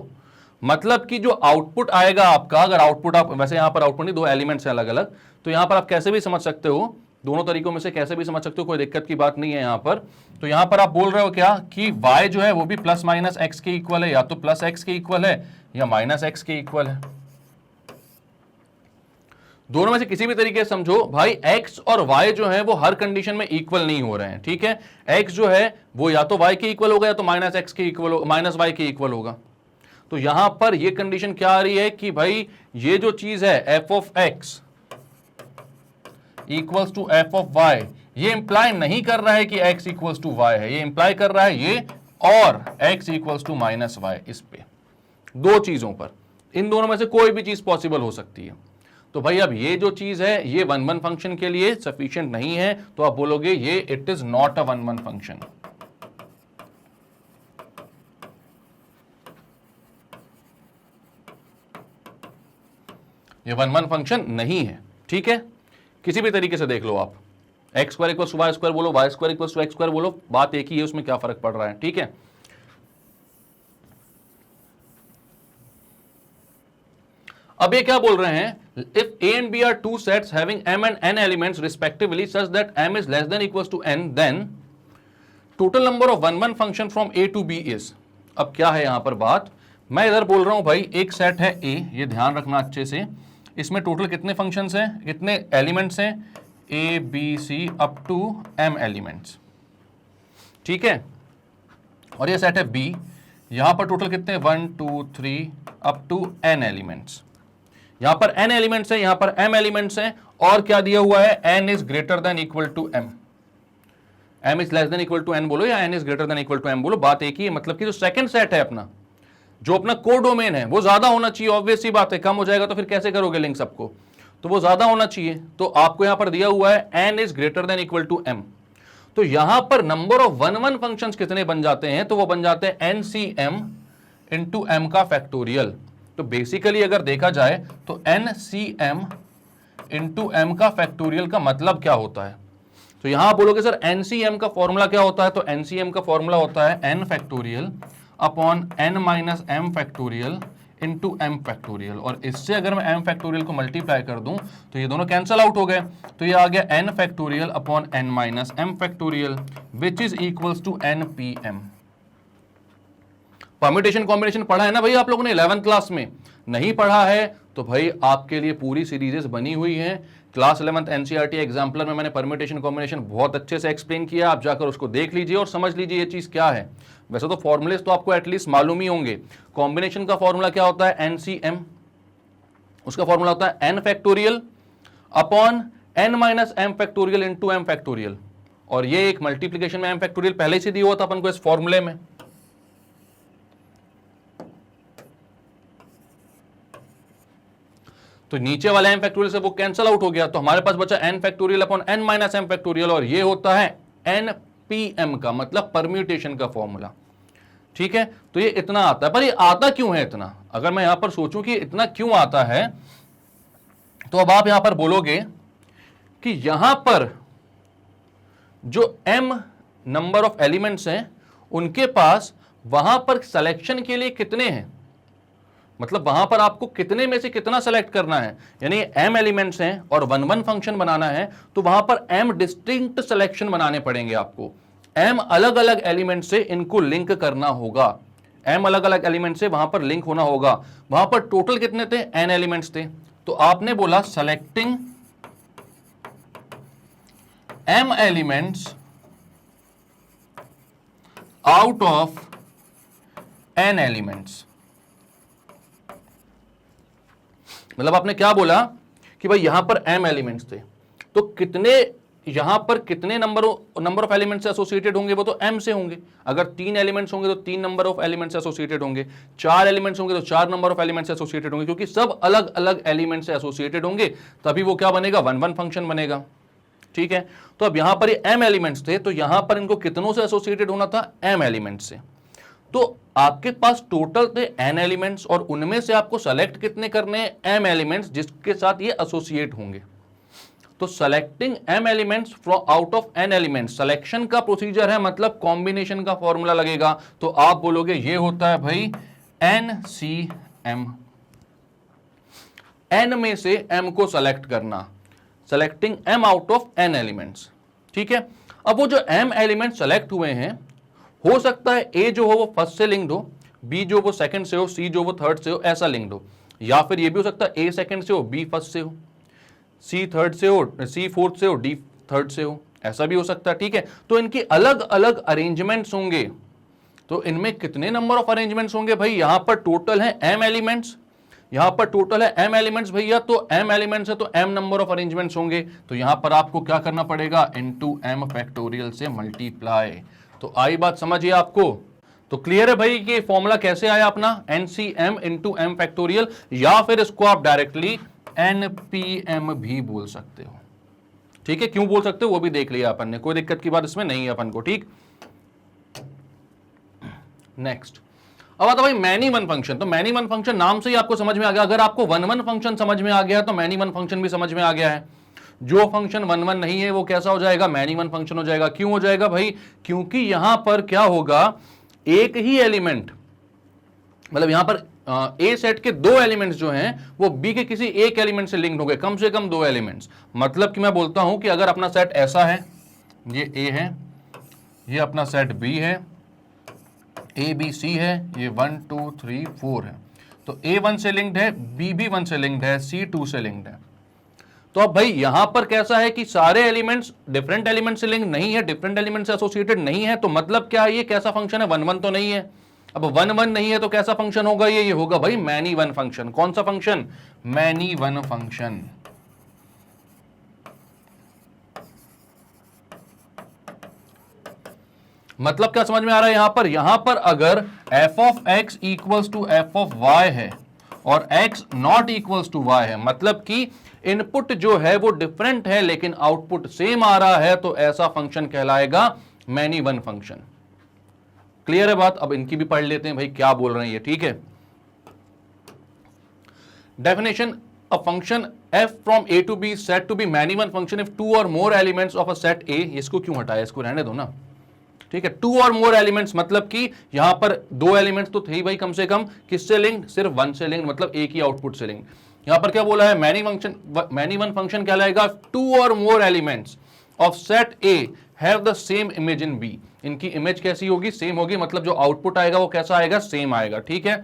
मतलब कि जो आउटपुट आएगा आपका, अगर आउटपुट आप वैसे यहां पर आउटपुट नहीं, दो एलिमेंट्स हैं अलग अलग, तो यहां पर आप कैसे भी समझ सकते हो, दोनों तरीकों में से कैसे भी समझ सकते हो, कोई दिक्कत की बात नहीं है यहां पर। तो यहां पर आप बोल रहे हो क्या कि y जो है वो भी प्लस माइनस एक्स के इक्वल है, या तो प्लस एक्स के इक्वल है या माइनस एक्स के इक्वल है, दोनों में से किसी भी तरीके से समझो भाई। x और y जो है वो हर कंडीशन में इक्वल नहीं हो रहे हैं। ठीक है, x जो है वो या तो y के इक्वल होगा या तो माइनस एक्स के इक्वल, माइनस वाई के इक्वल होगा। तो यहां पर ये कंडीशन क्या आ रही है कि भाई ये जो चीज है f of x equals to f of y ये इंप्लाई नहीं कर रहा है कि x इक्वल्स टू वाई है, ये इंप्लाई कर रहा है ये और x equals to minus y. इस पे दो चीजों पर, इन दोनों में से कोई भी चीज पॉसिबल हो सकती है। तो भाई अब ये जो चीज है ये वन वन फंक्शन के लिए सफिशिएंट नहीं है, तो आप बोलोगे ये it is not a one one function. ये वन वन फंक्शन नहीं है, ठीक है। किसी भी तरीके से देख लो आप, x square equal to y square बोलो, y square equal to x square बोलो, बात एक ही है, उसमें क्या फर्क पड़ रहा है, ठीक है। अब ये क्या बोल रहे हैं, if A and B are two sets having m and n elements respectively such that m is less than equals to n, then total number of one one function from a to b is. अब क्या है यहां पर बात, मैं इधर बोल रहा हूं भाई एक सेट है a, ये ध्यान रखना अच्छे से, इसमें टोटल कितने फंक्शंस हैं, कितने एलिमेंट्स हैं, a b c up to m elements, ठीक है। और ये सेट है b, यहां पर टोटल कितने 1 2 3 अप टू n एलिमेंट्स, यहां पर n एलिमेंट्स है, यहां पर m एलिमेंट्स हैं, और क्या दिया हुआ है, n is greater than equal to m, m is less than equal to n बोलो या n is greater than equal to m बोलो, बात एक ही है। मतलब कि जो सेकंड सेट है अपना, जो अपना कोडोमेन है वो ज्यादा होना चाहिए, ऑब्वियस सी बात है, कम हो जाएगा तो फिर कैसे करोगे लिंक सबको, तो वो ज्यादा होना चाहिए। तो आपको यहां पर दिया हुआ है n is greater than equal to m, तो यहां पर number of one one functions कितने बन जाते हैं, तो वो बन जाते हैं NCM इंटू m का फैक्टोरियल। तो बेसिकली अगर देखा जाए तो NCM इंटू m का फैक्टोरियल का मतलब क्या होता है, तो यहां बोलोगे सर NCM का फॉर्मूला क्या होता है, तो NCM का फॉर्मूला होता है n factorial upon n minus m factorial into m factorial, और इससे अगर मैं m फैक्टोरियल को मल्टीप्लाई कर दूं तो ये दोनों कैंसल आउट हो गए, तो ये आ गया n factorial upon n minus m factorial which is equals to npm। Permutation combination पढ़ा है ना भाई आप लोगों ने 11th क्लास में, नहीं पढ़ा है तो भाई आपके लिए पूरी सीरीजेस बनी हुई हैं। क्लास 11th एनसीईआरटी एग्जाम्पलर में मैंने परम्यूटेशन कॉम्बिनेशन बहुत अच्छे से एक्सप्लेन किया, आप जाकर उसको देख लीजिए और समझ लीजिए ये चीज क्या है। वैसे तो फॉर्मूलेस तो आपको एटलीस्ट मालूम ही होंगे। कॉम्बिनेशन का फॉर्मूला क्या होता है, एनसीएम, उसका फॉर्मूला होता है n factorial upon n minus m factorial into m factorial, और ये एक मल्टीप्लीकेशन में m फैक्टोरियल पहले से दिया हुआ था अपन को इस फॉर्मूले में। तो नीचे वाला m फैक्टोरियल से वो कैंसल आउट हो गया, तो हमारे पास बचा n factorial upon n minus m factorial, और ये होता है npm का मतलब परम्यूटेशन का फॉर्मूला, ठीक है। तो ये इतना आता है, पर ये आता क्यों है इतना, अगर मैं यहां पर सोचूं कि इतना क्यों आता है, तो अब आप यहां पर बोलोगे कि यहां पर जो m नंबर ऑफ एलिमेंट्स हैं उनके पास वहां पर सिलेक्शन के लिए कितने हैं, मतलब वहां पर आपको कितने में से कितना सेलेक्ट करना है, यानी m एलिमेंट्स हैं और वन वन फंक्शन बनाना है, तो वहां पर m डिस्टिंक्ट सिलेक्शन बनाने पड़ेंगे आपको, m अलग अलग एलिमेंट से इनको लिंक करना होगा, m अलग अलग एलिमेंट से वहां पर लिंक होना होगा। वहां पर टोटल कितने थे, n एलिमेंट्स थे, तो आपने बोला selecting m elements out of n elements, मतलब आपने क्या बोला कि भाई यहां पर m एलिमेंट्स थे, तो कितने यहां पर कितने नंबर ऑफ एलिमेंट्स से एसोसिएटेड होंगे, वो तो m से होंगे। अगर 3 एलिमेंट्स होंगे तो 3 नंबर ऑफ एलिमेंट्स एसोसिएटेड होंगे, 4 एलिमेंट्स होंगे तो 4 नंबर ऑफ एलिमेंट्स एसोसिएटेड होंगे, क्योंकि सब अलग अलग एलिमेंट्स से एसोसिएटेड होंगे, तभी वो क्या बनेगा, वन वन फंक्शन बनेगा, ठीक है। तो अब यहां पर ये m एलिमेंट्स थे, तो यहां पर इनको कितनों से एसोसिएटेड होना था, m एलिमेंट्स से। तो आपके पास टोटल थे n एलिमेंट्स और उनमें से आपको सेलेक्ट कितने करने हैं, m एलिमेंट्स जिसके साथ ये एसोसिएट होंगे। तो selecting m elements from out of n elements, selection का प्रोसीजर है, मतलब कॉम्बिनेशन का फॉर्मूला लगेगा, तो आप बोलोगे ये होता है भाई NCM, n में से m को सेलेक्ट करना, selecting m out of n elements, ठीक है। अब वो जो m एलिमेंट सेलेक्ट हुए हैं, हो सकता है a जो हो वो फर्स्ट से लिंक्ड हो, b जो वो सेकंड से हो, c जो वो थर्ड से हो, ऐसा लिंक्ड हो, या फिर ये भी हो सकता है a सेकंड से हो, b फर्स्ट से हो, c थर्ड से हो, c फोर्थ से हो, d थर्ड से हो, ऐसा भी हो सकता है, ठीक है। तो इनकी अलग अलग अरेंजमेंट्स होंगे, तो इनमें कितने नंबर ऑफ अरेंजमेंट्स होंगे भाई, यहां पर टोटल है m एलिमेंट्स, यहां पर टोटल है m एलिमेंट्स भैया, तो m एलिमेंट्स है तो m नंबर ऑफ अरेंजमेंट्स होंगे, तो यहां पर आपको क्या करना पड़ेगा, इनटू m फैक्टोरियल से मल्टीप्लाई। तो आई बात समझिए आपको। तो क्लियर है भाई कि फॉर्मूला कैसे आया अपना, NCM इंटू m फैक्टोरियल, या फिर इसको आप डायरेक्टली NPM भी बोल सकते हो। ठीक है, क्यों बोल सकते हो वो भी देख लिया अपन ने, कोई दिक्कत की बात इसमें नहीं है अपन को। ठीक, नेक्स्ट अब आता भाई मैनी वन फंक्शन। तो मैनी वन फंक्शन नाम से ही आपको समझ में आ गया, अगर आपको वन वन फंक्शन समझ में आ गया तो मैनी वन फंक्शन भी समझ में आ गया है। जो फंक्शन वन वन नहीं है वो कैसा हो जाएगा, मैनी वन फंक्शन हो जाएगा। क्यों हो जाएगा भाई, क्योंकि यहां पर क्या होगा, एक ही एलिमेंट, मतलब यहां पर ए सेट के दो एलिमेंट्स जो हैं वो बी के किसी एक एलिमेंट से लिंक्ड हो गए, कम से कम दो एलिमेंट्स। मतलब कि मैं बोलता हूं कि अगर अपना सेट ऐसा है, ये ए है, ये अपना सेट बी है, ए बी सी है, ये 1 2 3 4 है, तो ए 1 से लिंक्ड है, बी भी 1 से लिंक्ड है, सी 2 से लिंक्ड है। तो अब भाई यहां पर कैसा है कि सारे एलिमेंट्स डिफरेंट एलिमेंट से लिंक नहीं है, डिफरेंट एलिमेंट से एसोसिएटेड नहीं है, तो मतलब क्या है, ये कैसा फंक्शन है, वन वन तो नहीं है। अब वन वन नहीं है तो कैसा फंक्शन होगा, ये होगा भाई मैनी वन फंक्शन। कौन सा फंक्शन, मैनी वन फंक्शन। मतलब क्या समझ में आ रहा है यहां पर अगर f of x equals to f of y है और x not equals to y है, मतलब कि इनपुट जो है वो डिफरेंट है लेकिन आउटपुट सेम आ रहा है, तो ऐसा फंक्शन कहलाएगा मैनी वन फंक्शन। क्लियर है बात। अब इनकी भी पढ़ लेते हैं भाई क्या बोल रहे हैं ये। ठीक है, definition, a function f from a to b set to B many one function if two और more elements of a set a। इसको क्यों हटाया, इसको रहने दो ना। ठीक है, टू और मोर एलिमेंट्स मतलब कि यहां पर दो एलिमेंट्स तो थे भाई कम से कम, किससे लिंक्ड, सिर्फ वन से लिंक्ड, मतलब एक ही आउटपुट से लिंक्ड। यहां पर क्या बोला है, मैनी वन फंक्शन कहलाएगा टू और more elements of set A have the same image in B. इनकी इमेज कैसी होगी, सेम होगी, मतलब जो आउटपुट आएगा वो कैसा आएगा, सेम आएगा। ठीक है,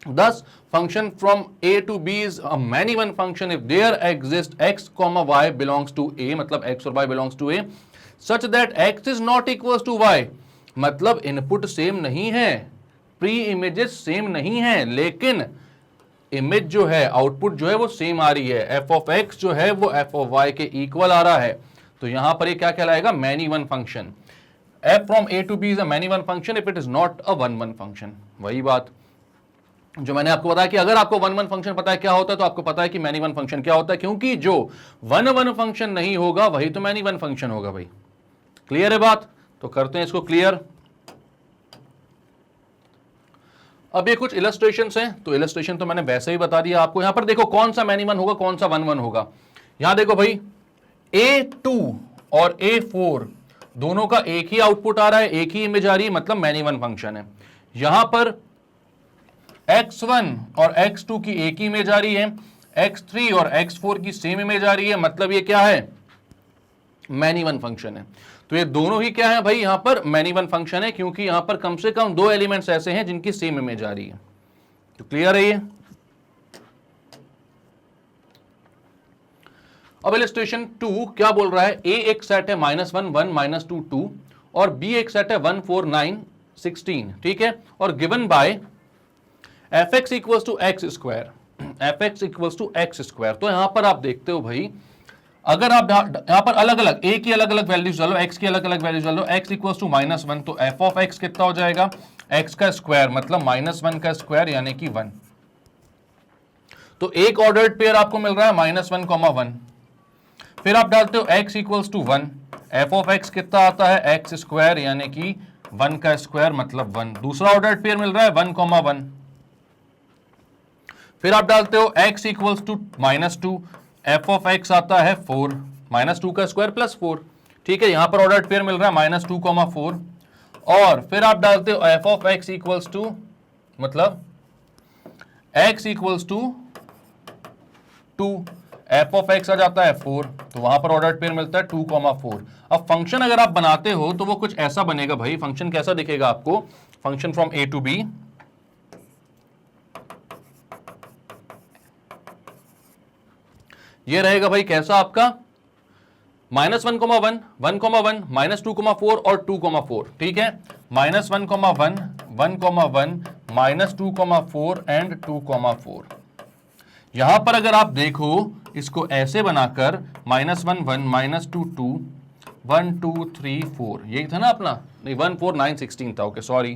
thus function from a to b is a many one function if there exists x comma y belongs to a, मतलब x और y belongs to a, such that x is not equals to y, मतलब input same नहीं है, pre images same नहीं है, लेकिन image जो है, आउटपुट जो है वो सेम आ रही है। f ऑफ x जो है वो f ऑफ y के इक्वल आ रहा है, तो यहां पर ये क्या कहलाएगा, many one function. f from a to b is a many one function if it is not a one one function। वही बात जो मैंने आपको बताया कि अगर आपको वन वन फंक्शन पता है क्या होता है तो आपको पता है कि मैनी वन फंक्शन क्या होता है, क्योंकि जो वन वन फंक्शन नहीं होगा वही तो मैनी वन फंक्शन होगा भाई। क्लियर है बात। तो करते हैं इसको क्लियर। अब ये कुछ इलस्ट्रेशंस हैं, तो इलस्ट्रेशन तो मैंने वैसे ही बता दिया आपको। यहां पर देखो कौन सा मैनी वन होगा, कौन सा वन वन होगा। यहां देखो भाई A2 और A4 दोनों का एक ही आउटपुट आ रहा है, एक ही इमेज आ रही है, मतलब मैनी वन फंक्शन है। यहां पर x1 और x2 की एक ही इमेज आ रही है, x3 और x4 की सेम इमेज आ रही है, मतलब ये क्या है, मैनी वन फंक्शन है। तो ये दोनों ही क्या है भाई, यहां पर मैनी वन फंक्शन है, क्योंकि यहां पर कम से कम दो एलिमेंट्स ऐसे हैं जिनकी सेम इमेज आ रही है। तो क्लियर है ये। अब इलस्ट्रेशन 2 क्या बोल रहा है, a एक सेट है -1 1 -2 2 और b एक सेट है 1 4 9 16। ठीक है, और given by fx equals to x square, fx equals to x square. तो यहां पर आप देखते हो भाई, अगर आप यहां पर अलग अलग a की अलग अलग वैल्यूज डालो, x की अलग अलग वैल्यूज डालो, x इक्वल्स टू -1, तो f ऑफ x कितना हो जाएगा, x का स्क्वायर मतलब -1 का स्क्वायर यानी कि 1। तो एक ऑर्डर्ड पेयर आपको मिल रहा है -1, 1। फिर आप डालते हो x equals to 1, f of x कितना आता है, x स्क्वायर यानी कि 1 का स्क्वायर मतलब 1। दूसरा ऑर्डर्ड पेयर मिल रहा है 1, 1। फिर आप डालते हो x equals to -2, f of x आता है 4, -2 का स्क्वायर प्लस 4। ठीक है, यहां पर ऑर्डर्ड पेयर मिल रहा है -2, 4। और फिर आप डालते हो f of x equals to, मतलब x equals to 2, f of x आ जाता है 4, तो वहां पर ऑर्डर्ड पेयर मिलता है 2, 4। अब फंक्शन अगर आप बनाते हो तो वो कुछ ऐसा बनेगा भाई। फंक्शन कैसा दिखेगा आपको, function from a to b, ये रहेगा भाई कैसा आपका, -1, 1, 1, -2, 4 और 2, 4। ठीक है, -1, 1, 1, -2, 4 एंड 2, 4। यहां पर अगर आप देखो इसको ऐसे बनाकर -1 1 -2 2 1 2 3 4 यही था ना अपना, नहीं 1 4 9 16 था, ओके सॉरी,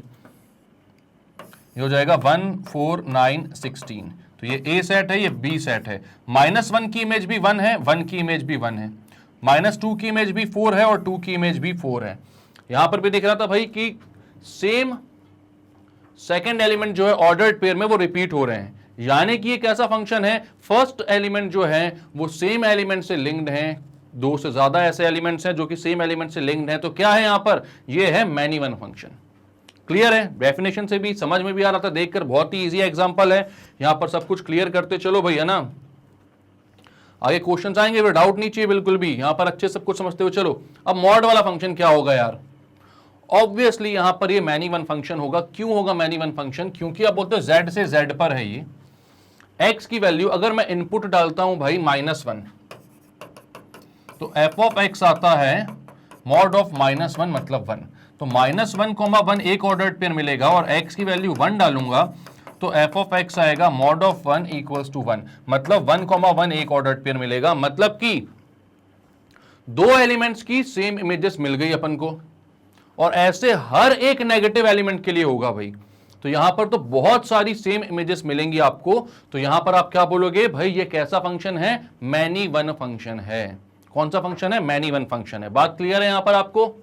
ये हो जाएगा 1 4 9 16। तो ये ए सेट है, ये बी सेट है। -1 की इमेज भी 1 है, 1 की इमेज भी 1 है, -2 की इमेज भी 4 है और 2 की इमेज भी 4 है। यहां पर भी दिख रहा था भाई कि सेम सेकेंड एलिमेंट जो है ऑर्डर्ड पेयर में वो रिपीट हो रहे हैं, यानी कि ये कैसा फंक्शन है, फर्स्ट एलिमेंट जो है वो सेम एलिमेंट से लिंक्ड हैं, दो से ज्यादा ऐसे एलिमेंट्स हैं जो कि सेम एलिमेंट से लिंक्ड हैं, तो क्या है यहां पर, ये है मैनी वन फंक्शन। क्लियर है, डेफिनेशन से भी समझ में भी आ रहा था, देखकर बहुत ही इजी एग्जांपल है, यहां पर सब कुछ क्लियर करते चलो भैया ना, आगे क्वेश्चंस आएंगे, फिर डाउट नहीं चाहिए बिल्कुल भी, यहां पर अच्छे सब कुछ समझते हुए चलो। अब मॉड वाला फंक्शन क्या होगा यार, ऑब्वियसली यहां पर ये मैनी वन फंक्शन होगा। क्यों होगा मैनी वन फंक्शन, क्योंकि आप बोलते हो z से z पर है ये, x की वैल्यू अगर मैं इनपुट डालता हूं भाई -1, तो f ऑफ x आता है मॉड ऑफ -1 मतलब 1, तो -1, 1 एक ऑर्डर्ड पेयर मिलेगा और x की वैल्यू 1 डालूंगा तो f ऑफ x आएगा मॉड ऑफ 1 इक्वल्स टू 1, मतलब 1, 1 एक ऑर्डर्ड पेयर मिलेगा, मतलब कि दो एलिमेंट्स की सेम इमेजेस मिल गई अपन को, और ऐसे हर एक नेगेटिव एलिमेंट के लिए होगा भाई। तो यहां पर तो बहुत सारी सेम इमेजेस मिलेंगी आपको, तो यहां पर आप क्या बोलोगे भाई, ये कैसा फंक्शन है, मैनी वन फंक्शन है। कौन सा फंक्शन है, मैनी वन फंक्शन है। बात क्लियर है यहां पर आपको।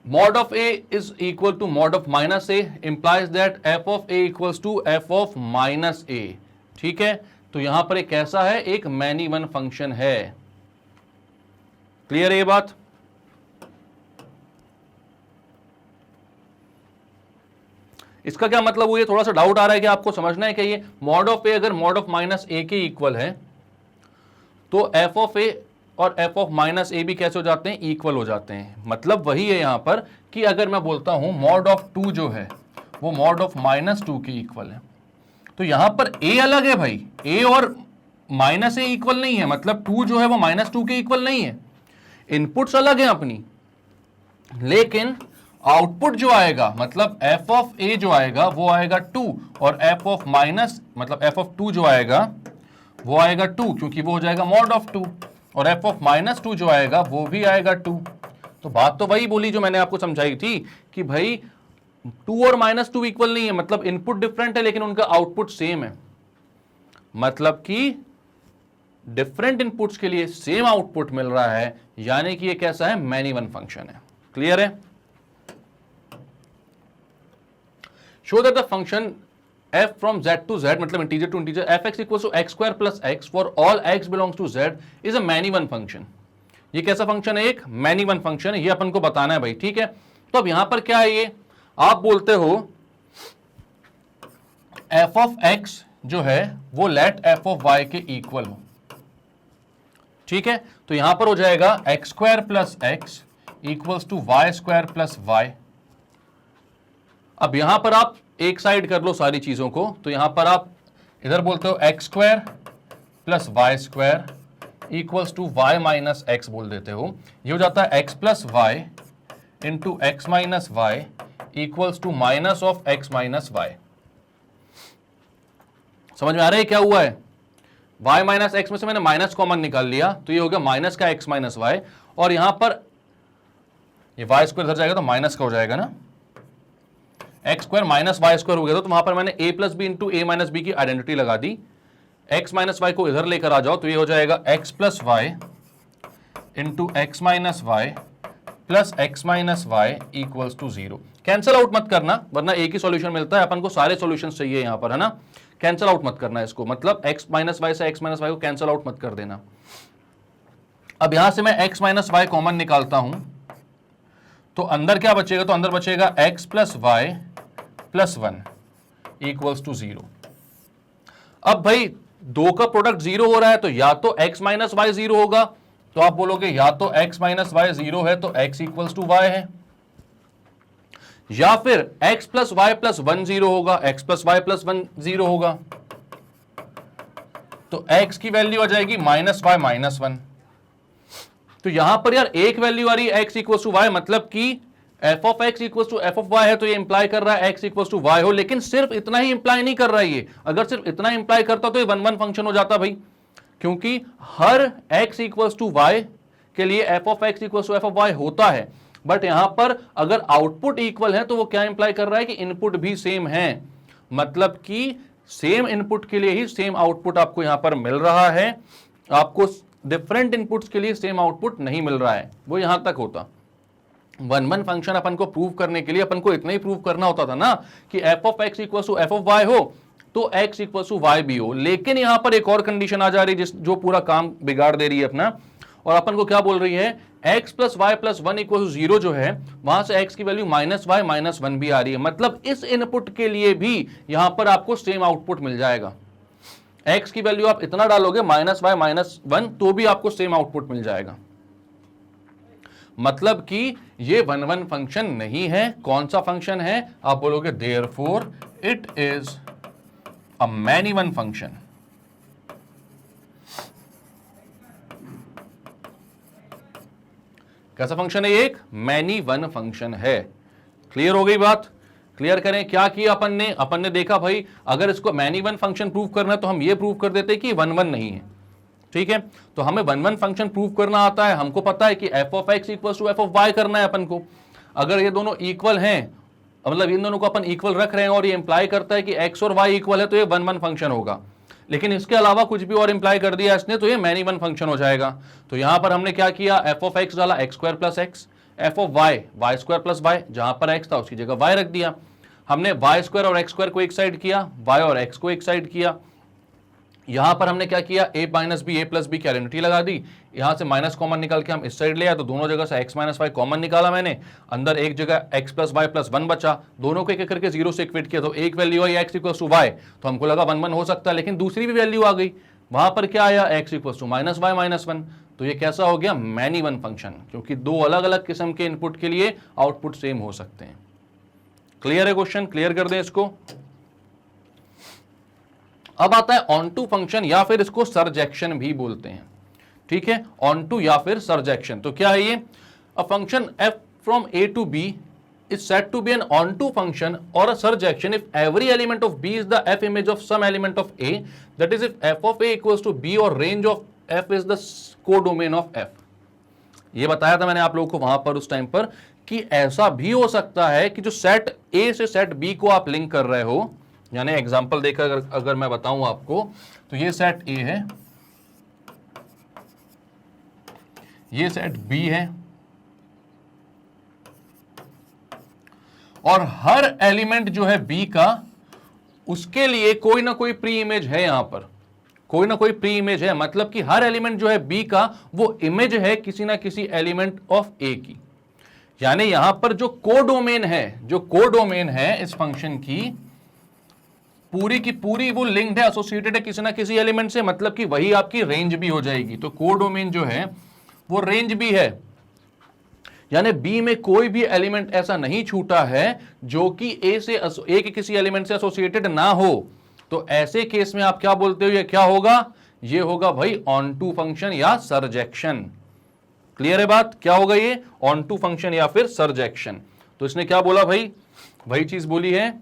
mod of a is equal to mod of minus a implies that f of a equals to f of minus a, ठीक है, तो यहां पर एक कैसा है, एक मैनी वन फंक्शन है। क्लियर है ये बात। इसका क्या मतलब हुआ, थोड़ा सा डाउट आ रहा है कि आपको समझना है कि ये मॉड ऑफ ए अगर मॉड ऑफ माइनस ए के इक्वल है तो एफ ऑफ ए और एफ ऑफ माइनस ए भी कैसे हो जाते हैं, इक्वल हो जाते हैं। मतलब वही है यहां पर कि अगर मैं बोलता हूं मॉड ऑफ 2 जो है वो मॉड ऑफ -2 के इक्वल है, तो यहां पर ए अलग है भाई, ए और माइनस ए इक्वल नहीं है, मतलब 2 जो है वो -2 के इक्वल नहीं है, इनपुट्स अलग है अपनी, लेकिन आउटपुट जो आएगा मतलब एफ ऑफ ए जो आएगा वो आएगा 2 और एफ ऑफ माइनस मतलब एफ ऑफ 2 जो आएगा वो आएगा 2, क्योंकि वो हो जाएगा मॉड ऑफ 2, और एफ ऑफ -2 जो आएगा वो भी आएगा 2। तो बात तो वही बोली जो मैंने आपको समझाई थी कि भाई 2 और -2 इक्वल नहीं है, मतलब इनपुट डिफरेंट है लेकिन उनका आउटपुट सेम है, मतलब कि डिफरेंट इनपुट्स के लिए सेम आउटपुट मिल रहा है, यानी कि ये कैसा है, मैनी वन फंक्शन है। क्लियर है। Show that the function f from z to z मतलब integer to integer fx equals to x square plus x for all x belongs to z is a many one function. ये कैसा function है, एक many one function है, ये अपन को बताना है भाई, ठीक है। तो अब यहां पर क्या है, ये आप बोलते हो f ऑफ x जो है वो लेट f ऑफ y के इक्वल हो, ठीक है। तो यहां पर हो जाएगा x square plus x equals to y square plus y। अब यहां पर आप एक साइड कर लो सारी चीजों को, तो यहां पर आप इधर बोलते हो x square plus y square equals to y minus x बोल देते हो, ये हो जाता है x plus y into x minus y equals to minus of x minus y. समझ में आ रहा है क्या हुआ है, y माइनस एक्स में से मैंने माइनस कॉमन निकाल लिया, तो ये हो गया माइनस का x माइनस वाई, और यहां पर ये वाई स्क्वायर इधर जाएगा तो माइनस का हो जाएगा ना, x square minus y square हो गया, तो वहां पर मैंने a plus b into a minus b की आइडेंटिटी लगा दी। x माइनस वाई को इधर लेकर आ जाओ तो ये हो जाएगा x plus y into x minus y plus x minus y equals to 0। Cancel out मत करना वरना एक ही सॉल्यूशन मिलता है, अपन को सारे सॉल्यूशन चाहिए यहां पर, है ना। कैंसल आउट मत करना इसको, मतलब x माइनस वाई से x माइनस वाई को कैंसल आउट मत कर देना। अब यहां से मैं x माइनस वाई कॉमन निकालता हूं तो अंदर क्या बचेगा, तो अंदर बचेगा x plus y plus 1 equals to 0। अब भाई दो का प्रोडक्ट 0 हो रहा है तो या तो x माइनस वाई 0 होगा, तो आप बोलोगे या तो x माइनस वाई 0 है तो x इक्वल्स टू y है, या फिर x प्लस वाई प्लस 1 0 होगा, x प्लस वाई प्लस 1 0 होगा, तो x की वैल्यू आ जाएगी माइनस वाई माइनस 1। तो यहां पर यार एक वैल्यू आ रही है x इक्वल्स टू वाई, मतलब कि f of x equal to f of y है तो ये इंप्लाई कर रहा है एक्स इक्वल टू वाई हो, लेकिन सिर्फ इतना ही इंप्लाई नहीं कर रहा है ये। अगर सिर्फ इतना इंप्लाई करता तो ये 1-1 फंक्शन हो जाता भाई, क्योंकि हर एक्स इक्वल टू वाई के लिए f of x equal to f of y होता है। बट यहां पर अगर आउटपुट इक्वल है तो वो क्या इंप्लाई कर रहा है कि इनपुट भी सेम है, मतलब कि सेम इनपुट के लिए ही सेम आउटपुट आपको यहां पर मिल रहा है, आपको डिफरेंट इनपुट्स के लिए सेम आउटपुट नहीं मिल रहा है। वो यहां तक होता 1-1 फंक्शन अपन को प्रूव करने के लिए अपन को इतना ही प्रूव करना होता था ना कि f of x equal to f of y हो तो एक्स इक्वल टू वाई भी हो। लेकिन यहां पर एक और कंडीशन आ जा रही है जो पूरा काम बिगाड़ दे रही है अपना, और अपन को क्या बोल रही है, x plus y plus 1 equal to 0 जो है वहां से x की वैल्यू माइनस वाई माइनस 1 भी आ रही है, मतलब इस इनपुट के लिए भी यहां पर आपको सेम आउटपुट मिल जाएगा। x की वैल्यू आप इतना डालोगे माइनस वाई माइनस 1 तो भी आपको सेम आउटपुट मिल जाएगा, मतलब कि ये 1-1 फंक्शन नहीं है। कौन सा फंक्शन है, आप बोलोगे therefore it is a many one function. कैसा फंक्शन है ये, एक मैनी वन फंक्शन है। क्लियर हो गई बात, क्लियर करें। क्या किया अपन ने देखा भाई अगर इसको मैनी वन फंक्शन प्रूव करना है तो हम ये प्रूव कर देते कि 1-1 नहीं है, ठीक है। तो हमें 1-1 फंक्शन प्रूव करना आता है, हमको पता है कि f of x equal to f of y करना है अपन को। अगर ये दोनों इक्वल हैं, मतलब इन दोनों को अपन इक्वल रख रहे हैं और ये इंप्लाई करता है कि एक्स और वाई इक्वल है तो ये 1-1 फंक्शन होगा। लेकिन इसके अलावा कुछ भी और इंप्लाई कर दिया इसने तो ये मैनी वन फंक्शन हो जाएगा। तो यहां पर हमने क्या किया, एफ ऑफ एक्स डाला x square plus x, f of y y square plus y, जहां पर एक्स था उसकी जगह वाई रख दिया। हमने वाई स्क्वायर और एक्स स्क्वायर को एक साइड किया, वाई और एक्स को एक साइड किया। यहां पर हमने क्या किया, a minus b a plus b की आइडेंटिटी लगा दी, यहां से माइनस कॉमन निकाल के हम इस साइड ले आए तो दोनों जगह से x माइनस वाई कॉमन निकाला मैंने, अंदर एक जगह x प्लस वाई प्लस 1 बचा, दोनों को एक एक करके 0 से इक्वेट किया तो एक वैल्यू आई x इक्वल टू वाई, तो हमको लगा 1-1 हो सकता है, लेकिन दूसरी भी वैल्यू आ गई, वहां पर क्या आया x equal to minus y minus 1। तो ये कैसा हो गया, मैनी वन फंक्शन, क्योंकि दो अलग अलग किस्म के इनपुट के लिए आउटपुट सेम हो सकते हैं। क्लियर है क्वेश्चन, क्लियर कर दें इसको। अब आता है ऑन टू फंक्शन, या फिर इसको सरजेक्शन भी बोलते हैं, ठीक है, ऑन टू या फिर सरजेक्शन। तो क्या है ये, a function f from a to b is said to be an onto function or a surjection if every element of b is the f image of some element of a, that is if f of a equals to b or range of f is the codomain of f। ये बताया था मैंने आप लोगों को वहां पर उस टाइम पर कि ऐसा भी हो सकता है कि जो सेट a से सेट b को आप लिंक कर रहे हो, यानी एग्जांपल देकर अगर मैं बताऊं आपको तो ये सेट A है, ये सेट B है, और हर एलिमेंट जो है B का उसके लिए कोई ना कोई प्री इमेज है, यहां पर कोई ना कोई प्री इमेज है, मतलब कि हर एलिमेंट जो है B का वो इमेज है किसी ना किसी एलिमेंट ऑफ A की। यानी यहां पर जो कोडोमेन है इस फंक्शन की पूरी की पूरी वो लिंक्ड है, एसोसिएटेड है किसी ना किसी एलिमेंट से, मतलब कि वही आपकी रेंज भी हो जाएगी। तो कोडोमेन जो है वो रेंज भी है, यानी बी में कोई भी एलिमेंट ऐसा नहीं छूटा है जो कि ए के किसी एलिमेंट से एसोसिएटेड ना हो। तो ऐसे केस में आप क्या बोलते हो, ये क्या होगा, ये होगा भाई ऑन टू फंक्शन या सरजेक्शन। क्लियर है बात, क्या होगा ये, ऑन टू फंक्शन या फिर सरजेक्शन। तो इसने क्या बोला भाई, वही चीज बोली है,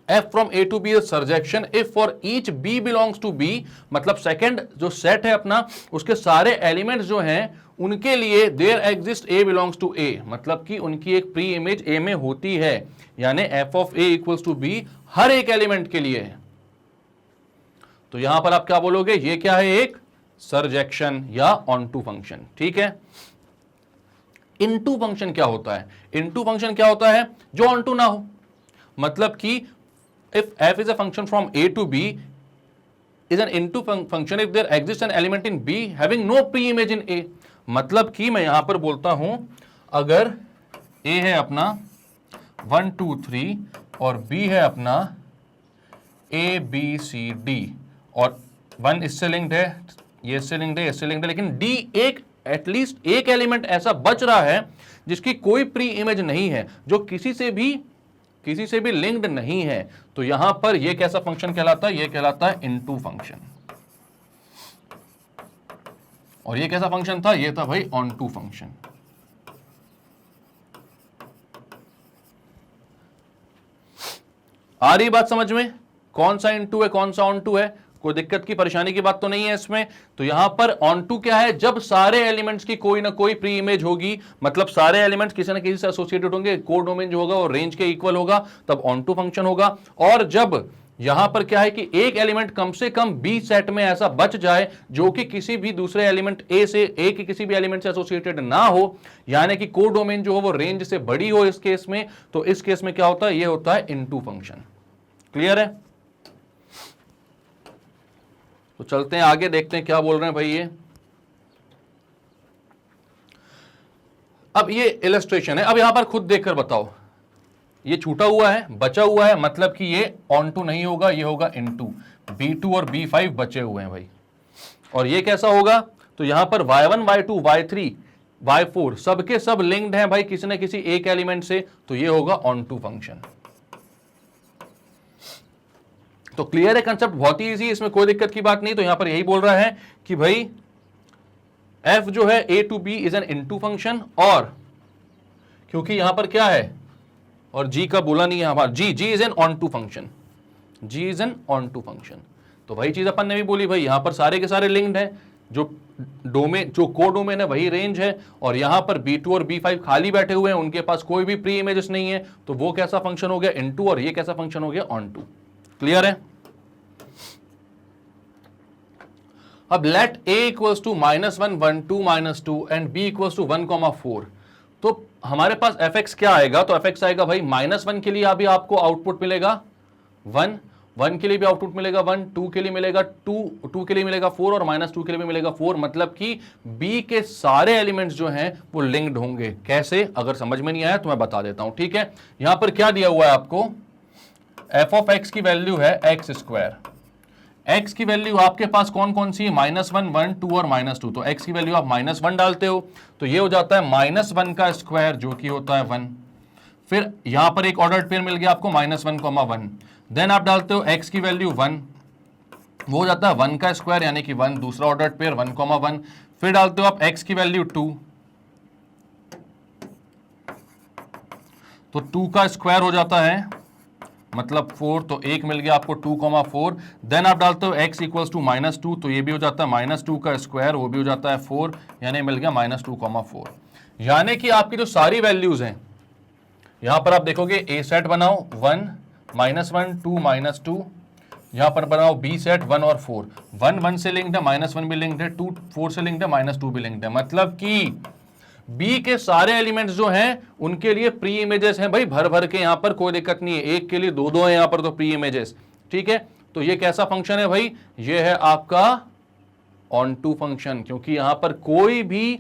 f from a to b is surjection if for each b belongs to b, मतलब सेकंड जो सेट है अपना उसके सारे एलिमेंट्स जो हैं उनके लिए there exists a belongs to a, मतलब कि उनकी एक प्री इमेज a में होती है, यानी f of a equals to b हर एक एलिमेंट के लिए है। तो यहां पर आप क्या बोलोगे, ये क्या है, एक सरजेक्शन या ऑन टू फंक्शन, ठीक है। इनटू फंक्शन क्या होता है, इनटू फंक्शन क्या होता है, जो ऑन टू ना हो, मतलब कि if f is a function from a to b is an into function if there exists an element in b having no pre-image in a, मतलब कि मैं यहां पर बोलता हूं अगर a है अपना 1 2 3 और b है अपना a b c d और 1 इससे लिंक्ड है, ये इससे लिंक्ड है, इससे लिंक्ड है, लेकिन d एक एटलीस्ट एक एलिमेंट ऐसा बच रहा है जिसकी कोई प्री इमेज नहीं है, जो किसी से भी लिंक्ड नहीं है। तो यहां पर यह कैसा फंक्शन कहलाता है, यह कहलाता है इनटू फंक्शन। और यह कैसा फंक्शन था, यह था भाई ऑन टू फंक्शन। आ रही बात समझ में? कौन सा इनटू है, कौन सा ऑन टू है, कोई दिक्कत की परेशानी की बात तो नहीं है इसमें। तो यहां पर ऑन टू क्या है, जब सारे एलिमेंट्स की कोई ना कोई प्री इमेज होगी, मतलब सारे एलिमेंट्स किसी ना किसी से एसोसिएटेड होंगे, कोड डोमेन जो होगा वो रेंज के इक्वल होगा, तब ऑन टू फंक्शन होगा। और जब यहां पर क्या है कि एक एलिमेंट कम से कम बी सेट में ऐसा बच जाए जो कि किसी भी दूसरे एलिमेंट ए के किसी भी एलिमेंट से एसोसिएटेड ना हो, यानी कि कोड डोमेन जो हो वो रेंज से बड़ी हो इस केस में, तो इस केस में क्या होता है, ये होता है इनटू फंक्शन। क्लियर है? तो चलते हैं आगे, देखते हैं क्या बोल रहे हैं भाई ये। अब ये इलस्ट्रेशन है, अब यहां पर खुद देखकर बताओ, ये छूटा हुआ है, बचा हुआ है, मतलब कि ये ऑन टू नहीं होगा, ये होगा इनटू। B2 और B5 बचे हुए हैं भाई। और ये कैसा होगा, तो यहां पर Y1 Y2 Y3 Y4 सबके सब लिंक्ड हैं भाई किसी न किसी एक एलिमेंट से, तो ये होगा ऑन टू फंक्शन। तो क्लियर है कंसेप्ट, बहुत ही इजी, इसमें कोई दिक्कत की बात नहीं। तो यहां पर यही बोल रहा है कि भाई f जो है a to b is an into function, और क्योंकि यहां पर क्या है, और g का बोला नहीं है हमारा, g is an onto function, g is an onto function. तो वही चीज अपन ने भी बोली भाई, यहां पर सारे के सारे लिंक्ड हैं, जो डोमेन जो को डोमेन है वही रेंज है, और यहां पर B2 और B5 खाली बैठे हुए हैं, उनके पास कोई भी प्री इमेजेस नहीं है, तो वो कैसा फंक्शन हो गया, इनटू, और ये कैसा फंक्शन हो गया, ऑन टू। क्लियर है? अब let a equals to -1 1 2 -2 and b equals to 1,4, तो हमारे पास fx क्या आएगा, तो fx आएगा भाई -1 के लिए अभी आपको आउटपुट मिलेगा 1, 1 के लिए भी आउटपुट मिलेगा 1, 2 के लिए मिलेगा 2, 2 के लिए मिलेगा 4, और -2 के लिए भी मिलेगा 4, मतलब कि b के सारे एलिमेंट्स जो हैं वो लिंक्ड होंगे। कैसे, अगर समझ में नहीं आया तो मैं बता देता हूं, ठीक है। यहां पर क्या दिया हुआ है आपको, f ऑफ x की वैल्यू है x², x की वैल्यू आपके पास कौन कौन सी है, -1 1 2 और -2, तो x की वैल्यू आप -1 डालते हो, तो ये हो जाता है -1 का स्क्वायर जो कि होता है 1। फिर यहां पर एक ऑर्डर्ड पेयर मिल गया आपको -1,1, देन आप डालते हो x की वैल्यू 1, वो हो जाता है 1 का स्क्वायर यानी कि 1, दूसरा ऑर्डर्ड पेयर 1,1, फिर डालते हो आप x की वैल्यू 2, तो 2 का स्क्वायर हो जाता है मतलब 4, तो एक मिल गया आपको 2,4, देन आप डालते हो x इक्वल्स टू -2, तो ये भी हो जाता है -2 का स्क्वायर, वो भी हो जाता है 4, यानी मिल गया -2,4। यानी कि आपकी जो सारी वैल्यूज हैं यहां पर आप देखोगे, a सेट बनाओ 1 -1 2 -2, यहां पर बनाओ b सेट 1 और 4, 1 1 से लिंक्ड है, -1 भी लिंक्ड है, 2 4 से लिंक्ड है, -2 भी लिंक्ड है, मतलब कि B के सारे एलिमेंट्स जो हैं उनके लिए प्री इमेजेस हैं भाई भर भर के, यहां पर कोई दिक्कत नहीं है, एक के लिए दो दो है यहां पर तो प्री इमेजेस, ठीक है। तो ये कैसा फंक्शन है भाई, ये है आपका ऑन टू फंक्शन, क्योंकि यहां पर कोई भी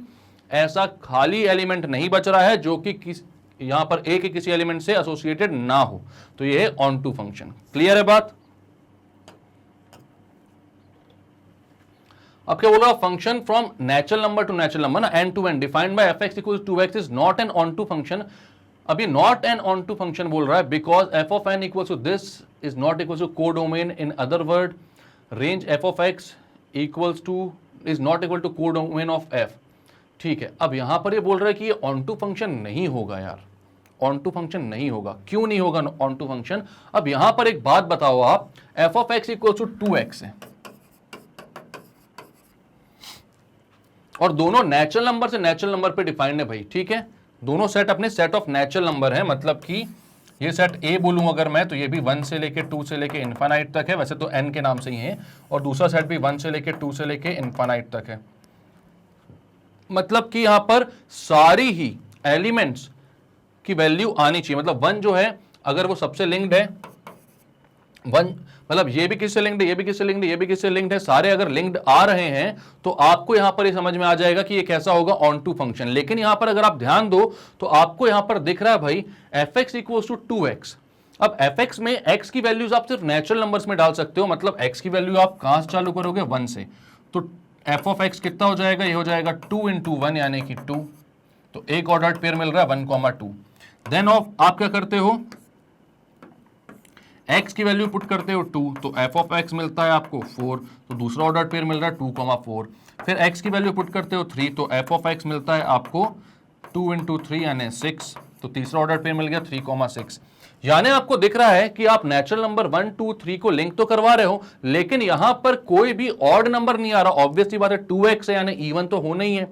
ऐसा खाली एलिमेंट नहीं बच रहा है जो कि यहां पर ए के किसी एलिमेंट से एसोसिएटेड ना हो, तो ये है ऑन टू फंक्शन। क्लियर है बात? अब क्या बोल रहा, function from natural number to natural number ना, N to N, defined by f(x = 2x) is not an onto function. अभी not an onto function बोल रहा है because f of n equal to this is not equal to codomain, in other word range f of x equals to is not equal to codomain of f, ठीक है। अब यहां पर ये बोल रहा है कि ये ऑन टू फंक्शन नहीं होगा यार, ऑन टू फंक्शन नहीं होगा। क्यों नहीं होगा ऑन टू फंक्शन, अब यहां पर एक बात बताओ आप, f of x equal to 2x है और दोनों नेचुरल नंबर से नेचुरल नंबर पे डिफाइंड है भाई, ठीक है। दोनों सेट अपने सेट ऑफ नेचुरल नंबर है, मतलब कि ये सेट A बोलूं अगर मैं, तो ये भी 1 से लेके 2 से लेके इनफाइनाइट तक है, वैसे तो n के नाम से ही है, और दूसरा सेट भी 1 से लेके 2 से लेके इनफाइनाइट तक है, मतलब कि यहां पर सारी ही एलिमेंट्स की वैल्यू आनी चाहिए। मतलब 1 जो है अगर वो सबसे लिंक्ड है, 1 मतलब ये भी किससे लिंक्ड है, ये भी किससे लिंक्ड है, ये भी किससे लिंक्ड है, सारे अगर लिंक्ड आ रहे हैं तो आपको यहां पर ये समझ में आ जाएगा कि ये कैसा होगा, ऑन टू फंक्शन। लेकिन यहां पर अगर आप ध्यान दो तो आपको यहां पर दिख रहा है भाई f(x = 2x). अब f(x) में x की वैल्यूज आप सिर्फ नेचुरल नंबर्स में डाल सकते हो, मतलब x की वैल्यू आप कहां से चालू करोगे, 1 से, तो f ऑफ x कितना हो जाएगा, ये हो जाएगा 2 × 1 यानी कि 2, तो एक ऑर्डर्ड पेयर मिल रहा है 1,2। देन आप क्या करते हो, x की वैल्यू पुट करते हो 2, तो f ऑफ x मिलता है आपको 4, तो दूसरा ऑर्डर पेयर मिल रहा है 2,4। फिर x की वैल्यू पुट करते हो 3, तो f ऑफ x मिलता है आपको 2 × 3 यानी 6, तो तीसरा ऑर्डर पेयर मिल गया 3,6। यानी आपको दिख रहा है कि आप नेचुरल नंबर 1 2 3 को लिंक तो करवा रहे हो, लेकिन यहां पर कोई भी ऑड नंबर नहीं आ रहा। ऑब्वियसली बात है 2x है यानी इवन तो होना ही है।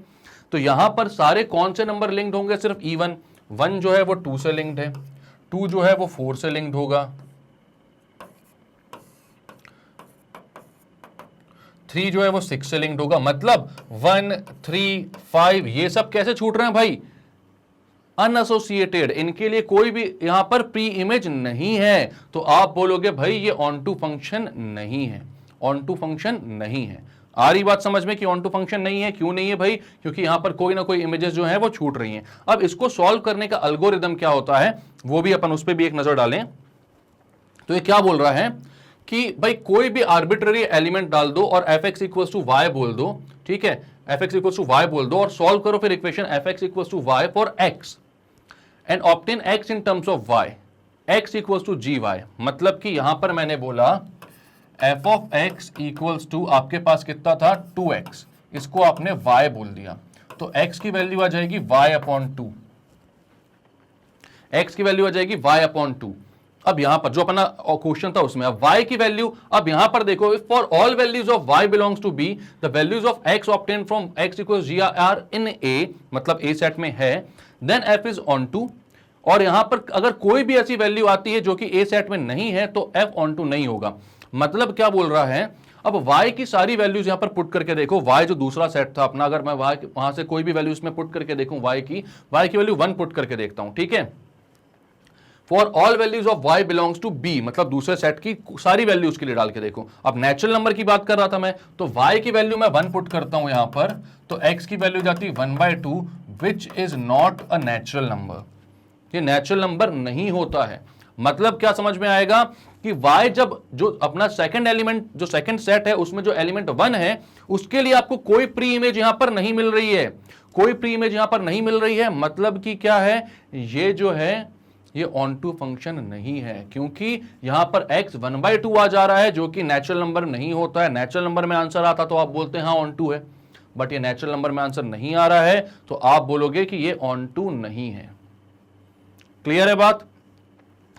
तो यहां पर सारे कौन से नंबर लिंक्ड होंगे? सिर्फ इवन। 1 जो है वो 2 से लिंक्ड है, 2 जो है वो 4 से लिंक्ड होगा, 3 जो है वो 6 से लिंक्ड होगा। मतलब 1 3 5 ये सब कैसे छूट रहे हैं भाई? अनएसोसिएटेड, इनके लिए कोई भी यहां पर प्री इमेज नहीं है। तो आप बोलोगे भाई ये ऑन टू फंक्शन नहीं है, ऑन टू फंक्शन नहीं है। आ रही बात समझ में कि ऑन टू फंक्शन नहीं है? क्यों नहीं है भाई? क्योंकि यहां पर कोई ना कोई इमेजेस जो है वो छूट रही हैं। अब इसको सॉल्व करने का एल्गोरिदम क्या होता है वो भी अपन उस पर भी एक नजर डालें। तो ये क्या बोल रहा है कि भाई कोई भी आर्बिट्ररी एलिमेंट डाल दो और fx इक्वल्स टू वाई बोल दो, ठीक है, fx इक्वल्स टू वाई बोल दो और सॉल्व करो फिर equation fx equals to y for x and obtain x in terms of y, x equals to gy। मतलब कि यहां पर मैंने बोला f of x equals to आपके पास कितना था 2x, इसको आपने y बोल दिया, तो x की वैल्यू आ जाएगी y अपॉन 2, x की वैल्यू आ जाएगी y अपॉन 2। अब यहां पर जो अपना क्वेश्चन था उसमें अब y की वैल्यू, अब यहां पर देखो for all values of y belongs to b the values of x obtain from x equals g are in a, मतलब a सेट में है, then f is onto. और यहां पर अगर कोई भी ऐसी वैल्यू आती है जो कि a सेट में नहीं है तो f ऑन टू नहीं होगा। मतलब क्या बोल रहा है? अब y की सारी वैल्यूज यहां पर पुट करके देखो, y जो दूसरा सेट था अपना, अगर मैं y वहां से कोई भी वैल्यूज में पुट करके देखूं y की वैल्यू 1 पुट करके देखता हूं, ठीक है। For all values of y belongs to b, मतलब दूसरे सेट की सारी वैल्यूज के लिए डाल के देखो। अब नेचुरल नंबर की बात कर रहा था मैं, तो y की वैल्यू मैं 1 पुट करता हूं यहां पर, तो x की वैल्यू जाती है 1/2 which is not a natural number. ये नेचुरल नंबर नहीं होता है। मतलब क्या समझ में आएगा कि y जब जो अपना सेकंड एलिमेंट जो सेकंड सेट है उसमें जो एलिमेंट 1 है उसके लिए आपको कोई प्री इमेज यहां पर नहीं मिल रही है, कोई प्री इमेज यहां पर नहीं मिल रही है। मतलब कि क्या है, ये जो है ये ऑन टू फंक्शन नहीं है, क्योंकि यहां पर x 1/2 आ जा रहा है जो कि नेचुरल नंबर नहीं होता है। नेचुरल नंबर में आंसर आता तो आप बोलते हैं हाँ ऑन टू है, बट ये नेचुरल नंबर में आंसर नहीं आ रहा है तो आप बोलोगे कि ये ऑन टू नहीं है। क्लियर है बात?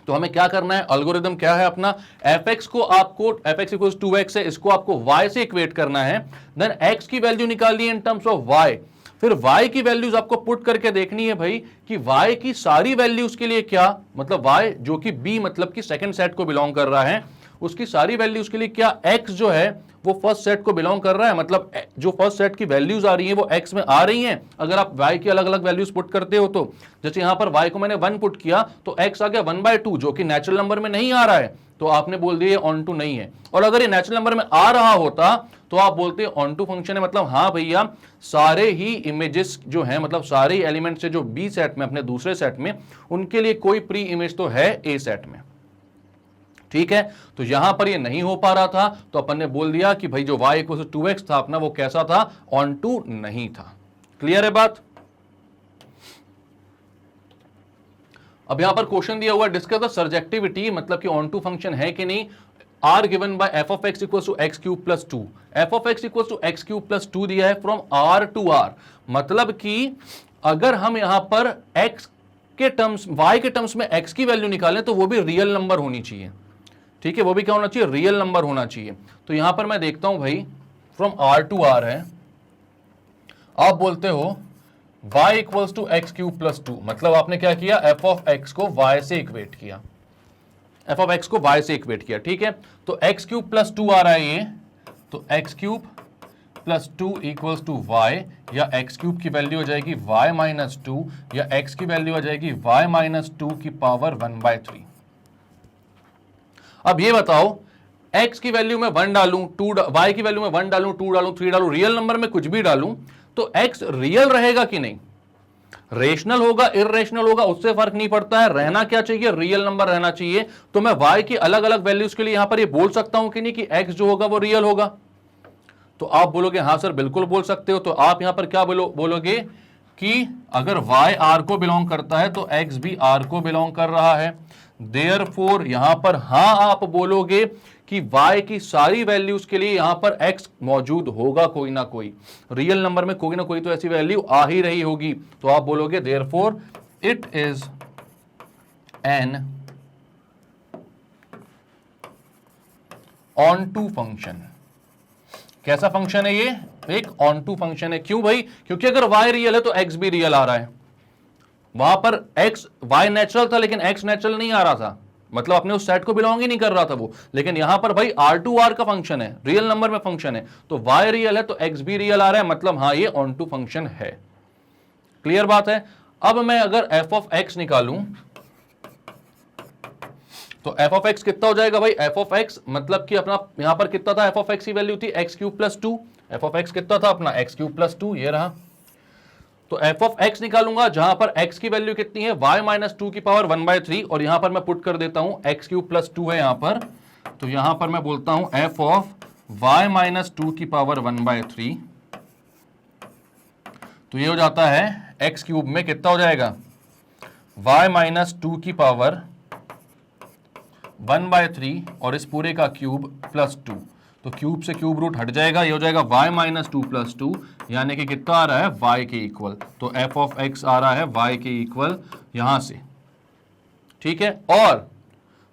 तो हमें क्या करना है, एल्गोरिथम क्या है अपना, fx को आपको fx इक्वल्स 2x है, इसको आपको y से इक्वेट करना है, देन x की वैल्यू निकालनी है इन टर्म्स ऑफ y, फिर y की वैल्यूज आपको पुट करके देखनी है भाई कि y की सारी वैल्यूज के लिए क्या, मतलब y जो कि b मतलब कि सेकंड सेट को बिलोंग कर रहा है उसकी सारी वैल्यूज के लिए क्या x जो है वो फर्स्ट सेट को बिलोंग कर रहा है, मतलब जो फर्स्ट सेट की वैल्यूज आ रही हैं वो x में आ रही हैं। अगर आप y की अलग अलग वैल्यूज पुट करते हो तो जैसे यहां पर y को मैंने 1 पुट किया तो x आ गया 1/2 जो कि नेचुरल नंबर में नहीं आ रहा है, तो आपने बोल दिया ऑन टू नहीं है। और अगर ये नेचुरल नंबर में आ रहा होता तो आप बोलते ऑन टू फंक्शन है, मतलब हाँ भैया सारे ही इमेजेस जो हैं, मतलब सारे एलिमेंट से जो बी सेट में अपने दूसरे सेट में उनके लिए कोई प्री इमेज तो है ए सेट में, ठीक है। तो यहां पर ये नहीं हो पा रहा था तो अपन ने बोल दिया कि भाई जो y इक्वल टू 2x था अपना वो कैसा था, ऑन टू नहीं था। क्लियर है बात? अब यहां पर क्वेश्चन दिया हुआ डिस्कस द सर्जेक्टिविटी, मतलब कि ऑन टू फंक्शन है कि नहीं। r given by f of x equals to x cube plus 2, f of x equals to x cube plus 2 दिया है फ्रॉम r टू r, मतलब कि अगर हम यहां पर x के टर्म्स y के टर्म्स में x की वैल्यू निकालें तो वो भी रियल नंबर होनी चाहिए, ठीक है, वो भी क्या होना चाहिए, रियल नंबर होना चाहिए। तो यहां पर मैं देखता हूं भाई फ्रॉम r टू r है, आप बोलते हो y equals to x cube plus 2, मतलब आपने क्या किया f ऑफ x को y से इक्वेट किया, f ऑफ x को y से इक्वेट किया, ठीक है। तो x क्यूब प्लस 2 आ रहा है ये, तो x cube plus 2 equals to y, या x क्यूब की वैल्यू हो जाएगी y माइनस 2, या x की वैल्यू हो जाएगी y माइनस 2 की पावर 1/3। अब ये बताओ x की वैल्यू में 1 डालूं, y की वैल्यू में 1 डालूं, 2 डालूं, 3 डालूं, रियल नंबर में कुछ भी डालूं तो x रियल रहेगा कि नहीं, रेशनल होगा इररेशनल होगा उससे फर्क नहीं पड़ता है, रहना क्या चाहिए, रियल नंबर रहना चाहिए। तो मैं y की अलग अलग वैल्यूज के लिए यहां पर ये बोल सकता हूं कि नहीं कि x जो होगा वो रियल होगा। तो आप बोलोगे हाँ सर बिल्कुल बोल सकते हो। तो आप यहां पर क्या बोलोगे कि अगर y r को बिलोंग करता है तो x भी r को बिलोंग कर रहा है, देयरफॉर यहां पर हाँ आप बोलोगे कि y की सारी वैल्यूज के लिए यहां पर x मौजूद होगा, कोई ना कोई रियल नंबर में कोई ना कोई तो ऐसी वैल्यू आ ही रही होगी। तो आप बोलोगे therefore it is an onto function. कैसा फंक्शन है ये? एक ऑन टू फंक्शन है। क्यों भाई? क्योंकि अगर y रियल है तो x भी रियल आ रहा है। वहां पर y नेचुरल था लेकिन x नेचुरल नहीं आ रहा था, मतलब अपने उस सेट को बिलोंग ही नहीं कर रहा था वो। लेकिन यहां पर भाई R2R का फंक्शन है, रियल नंबर में फंक्शन है, तो y रियल है तो x भी रियल आ रहा है, मतलब हां ये ऑन टू फंक्शन है। क्लियर बात है? अब मैं अगर f ऑफ x निकालूं तो f ऑफ x कितना हो जाएगा भाई? f ऑफ x मतलब कि अपना यहां पर कितना था? f ऑफ x की वैल्यू थी x cube plus 2। f of x कितना था अपना? x क्यूब प्लस 2, ये रहा। तो f ऑफ x निकालूंगा जहां पर x की वैल्यू कितनी है? y माइनस 2 की पावर 1/3, और यहां पर मैं पुट कर देता हूं x क्यूब प्लस 2 है यहां पर, तो यहां पर मैं बोलता हूं f ऑफ y माइनस 2 की पावर 1/3, तो ये हो जाता है x क्यूब में कितना हो जाएगा? y माइनस 2 की पावर 1/3 और इस पूरे का क्यूब प्लस 2, तो क्यूब से क्यूब रूट हट जाएगा, ये हो जाएगा y माइनस 2 प्लस 2, यानी कि कितना आ रहा है? y के इक्वल। तो f ऑफ x आ रहा है y के इक्वल यहां से, ठीक है। और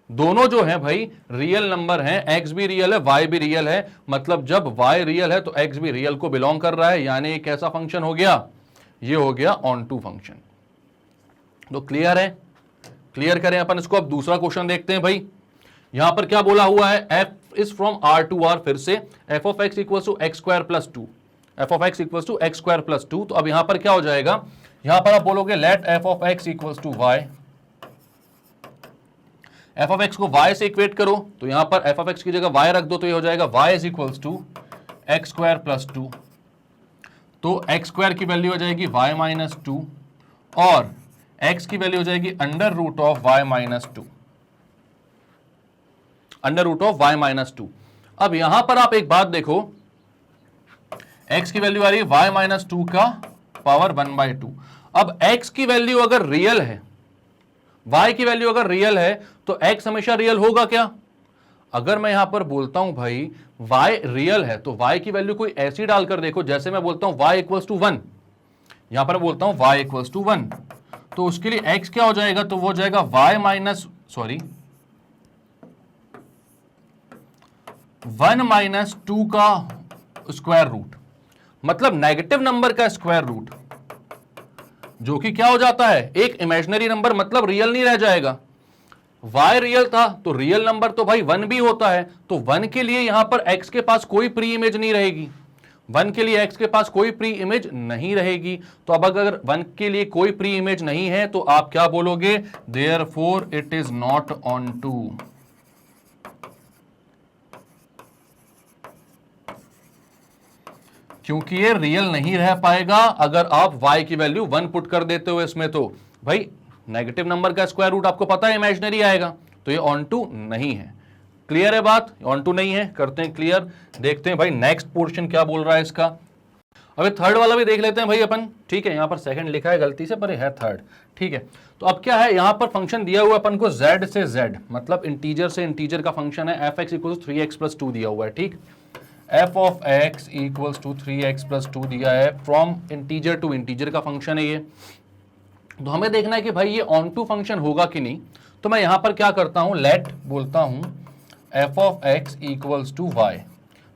दोनों जो है भाई रियल नंबर हैं, x भी रियल है y भी रियल है, मतलब जब y रियल है तो x भी रियल को बिलोंग कर रहा है, यानी एक कैसा फंक्शन हो गया? ये हो गया ऑन टू फंक्शन। तो क्लियर है? क्लियर करें अपन इसको। अब दूसरा क्वेश्चन देखते हैं भाई। यहां पर क्या बोला हुआ है? f is from R to R, फिर से f of x equal to x square plus 2, f of x equal to x square plus 2। तो अब यहां पर क्या हो जाएगा? यहां पर आप बोलोगे let f of x equal to y, f of x को y से इक्वेट करो, तो यहां पर f ऑफ x की जगह y रख दो, तो ये हो जाएगा y is equal to x square plus 2। तो एक्स स्क्वायर की वैल्यू हो जाएगी y माइनस 2 और x की वैल्यू हो जाएगी under root of y minus 2, under root of y minus 2। अब यहां पर आप एक बात देखो, x की वैल्यू आ रही है y माइनस 2 का पावर 1/2। अब x की वैल्यू अगर रियल है, y की वैल्यू अगर रियल है, तो x हमेशा रियल होगा क्या? अगर मैं यहां पर बोलता हूं भाई y रियल है, तो y की वैल्यू कोई ऐसी डालकर देखो, जैसे मैं बोलता हूं y इक्वल्स टू 1, यहां पर बोलता हूं y इक्वल्स टू 1, तो उसके लिए x क्या हो जाएगा? तो वो हो जाएगा y माइनस 1 माइनस 2 का स्क्वायर रूट, मतलब नेगेटिव नंबर का स्क्वायर रूट, जो कि क्या हो जाता है? एक इमेजिनरी नंबर, मतलब रियल नहीं रह जाएगा। y रियल था तो रियल नंबर तो भाई 1 भी होता है, तो 1 के लिए यहां पर x के पास कोई प्री इमेज नहीं रहेगी, 1 के लिए x के पास कोई प्री इमेज नहीं रहेगी। तो अब अगर 1 के लिए कोई प्री इमेज नहीं है तो आप क्या बोलोगे? Therefore it is not onto. क्योंकि ये रियल नहीं रह पाएगा अगर आप y की वैल्यू 1 पुट कर देते हो इसमें, तो भाई नेगेटिव नंबर का स्क्वायर रूट आपको पता है इमेजिनरी आएगा, तो ये ऑन टू नहीं है। क्लियर है बात? ऑन टू नहीं है, करते हैं क्लियर। देखते हैं भाई नेक्स्ट पोर्शन क्या बोल रहा है इसका। अबे थर्ड वाला भी देख लेते हैं भाई अपन, ठीक है। यहां पर सेकंड लिखा है गलती से, पर ये है थर्ड, ठीक है। तो अब क्या है, यहां पर फंक्शन दिया हुआ है अपन को z से z, मतलब इंटीजर से इंटीजर का फंक्शन है, F x equal 3x plus 2 दिया हुआ है, ठीक। F of x equals to 3x plus 2 दिया है, फ्रॉम इंटीजर टू इंटीजर का फंक्शन है ये। तो हमें देखना है कि भाई ये ऑन टू फंक्शन होगा कि नहीं। तो मैं यहां पर क्या करता हूं, लेट बोलता हूं f of x equals to y,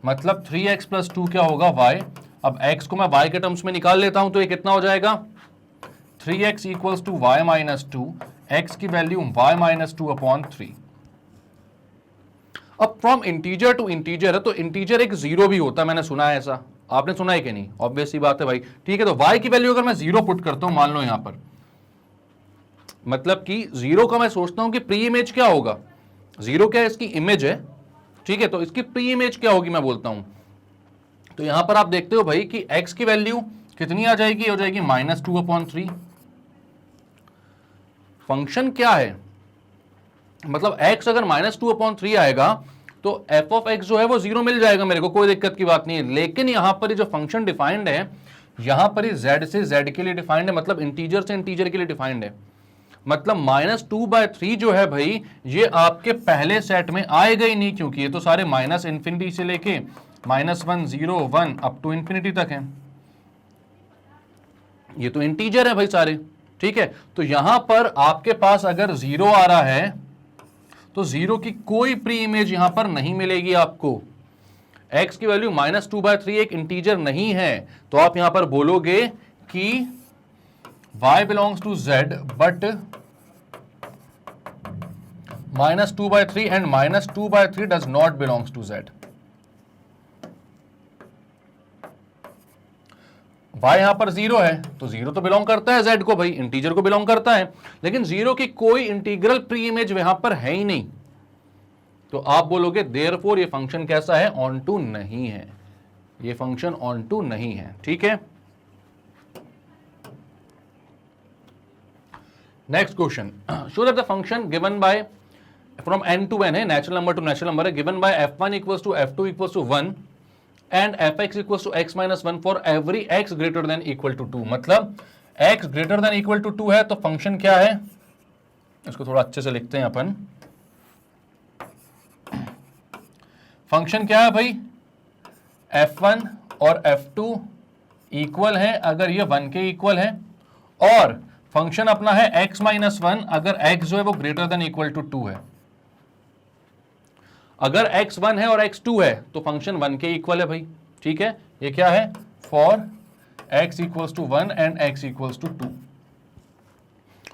मतलब 3x प्लस 2 क्या होगा? y। अब x को मैं y के टर्म्स में निकाल लेता हूं, तो ये कितना हो जाएगा? 3x equals to y minus 2, x की वैल्यू y माइनस 2 अपॉन 3। अब फ्रॉम इंटीजर टू इंटीजर है, तो इंटीजर एक जीरो भी होता है, मैंने सुना है ऐसा, आपने सुना है कि नहीं? ऑब्वियस सी बात है भाई, ठीक है। तो y की वैल्यू अगर मैं जीरो पुट करता हूं, मान लो यहां पर, मतलब कि जीरो का मैं सोचता हूं कि प्री इमेज क्या होगा, जीरो क्या है? इसकी इमेज है, ठीक है। तो इसकी प्री इमेज क्या होगी मैं बोलता हूं। तो यहां पर आप देखते हो भाई कि x की वैल्यू कितनी आ जाएगी? हो जाएगी माइनस 2 अपॉन 3। फंक्शन क्या है, मतलब x अगर माइनस 2 अपॉन 3 आएगा तो f ऑफ x जो है वो जीरो मिल जाएगा मेरे को, कोई दिक्कत की बात नहीं है। लेकिन यहां पर जो फंक्शन डिफाइंड है, यहां पर z से z के लिए डिफाइंड है, मतलब इंटीजर से इंटीजर के लिए डिफाइंड है। मतलब -2/3 जो है भाई, ये आपके पहले सेट में आएगा ही नहीं, क्योंकि ये तो सारे माइनस इंफिनिटी से लेके -1 0 1 अप टू इंफिनिटी तक है, ये तो इंटीजर है भाई सारे, ठीक है, तो यहां पर आपके पास अगर 0 आ रहा है तो 0 की कोई प्री इमेज यहां पर नहीं मिलेगी आपको। x की वैल्यू -2/3 एक इंटीजर नहीं है, तो आप यहां पर बोलोगे कि y belongs to z but -2/3 and -2/3 does not belongs to z। y यहां पर 0 है तो 0 तो बिलोंग करता है z को, भाई इंटीजर को बिलोंग करता है, लेकिन 0 की कोई इंटीग्रल प्री इमेज यहां पर है ही नहीं, तो आप बोलोगे देयरफॉर ये फंक्शन कैसा है, ऑन टू नहीं है, ये फंक्शन ऑन टू नहीं है। ठीक है, next question, show that the function given by from n to n है, natural number to natural number है, given by f1 equals to f2 equals to 1 and fx equals to x minus 1 for every x greater than equal to 2। मतलब x greater than equal to 2 है तो function क्या है, इसको थोड़ा अच्छे से लिखते हैं अपन। फंक्शन क्या है भाई, f1 और f2 इक्वल है अगर ये 1 के इक्वल है, और फंक्शन अपना है x माइनस 1 अगर x जो है वो ग्रेटर देन इक्वल टू 2 है। अगर x 1 है और x 2 है तो फंक्शन 1 के इक्वल है भाई। ठीक है, ये क्या है, for x equals to 1 and x equals to 2,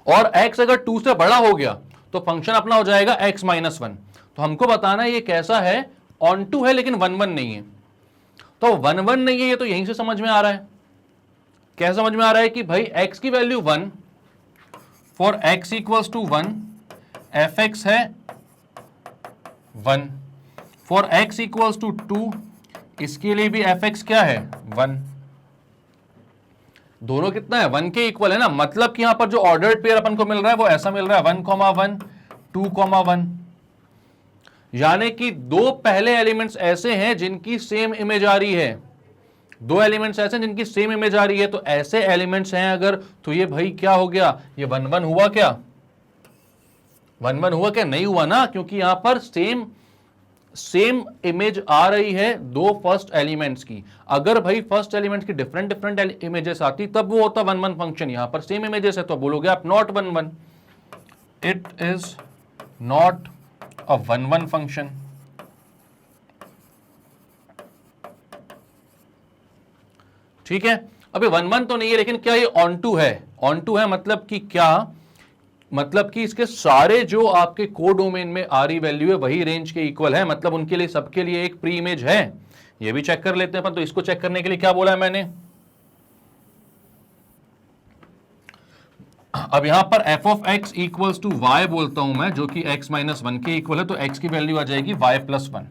और x अगर 2 से बड़ा हो गया तो फंक्शन अपना हो जाएगा x माइनस 1। तो हमको बताना है ये कैसा है, ऑन टू है लेकिन 1 1 नहीं है। तो 1 1 नहीं है, ये तो यहीं से समझ में आ रहा है। कैसे समझ में आ रहा है कि भाई x की value 1 for x equals to 1, fx है 1, फॉर x इक्वल्स टू 2 इसके लिए भी fx क्या है 1। दोनों कितना है, 1 के इक्वल है ना, मतलब कि यहां पर जो ऑर्डर्ड पेयर अपन को मिल रहा है वो ऐसा मिल रहा है 1,1 2,1, यानी कि दो पहले एलिमेंट्स ऐसे हैं जिनकी सेम इमेज आ रही है, दो एलिमेंट्स ऐसे हैं जिनकी सेम इमेज आ रही है, तो ऐसे एलिमेंट्स हैं अगर, तो ये भाई क्या हो गया, ये 1 1 हुआ क्या, 1 1 हुआ क्या, नहीं हुआ ना, क्योंकि यहां पर सेम इमेज आ रही है दो फर्स्ट एलिमेंट्स की। अगर भाई फर्स्ट एलिमेंट्स की डिफरेंट डिफरेंट इमेजेस आती तब वो होता 1 1 फंक्शन, यहां पर सेम इमेजेस है तो बोलोगे आप not 1 1, it is not a 1 1 function. ठीक है, अभी 1 1 तो नहीं है, लेकिन क्या ये ऑन टू है, ऑन टू है मतलब कि क्या, मतलब कि इसके सारे जो आपके कोडोमेन में आ रही वैल्यू है वही रेंज के इक्वल है, मतलब उनके लिए सबके लिए एक प्री इमेज है। ये भी चेक कर लेते हैं अपन, तो इसको चेक करने के लिए क्या बोला है मैंने, अब यहां पर f of x equals to y बोलता हूं मैं, जो कि x माइनस 1 के इक्वल है, तो x की वैल्यू आ जाएगी y प्लस 1।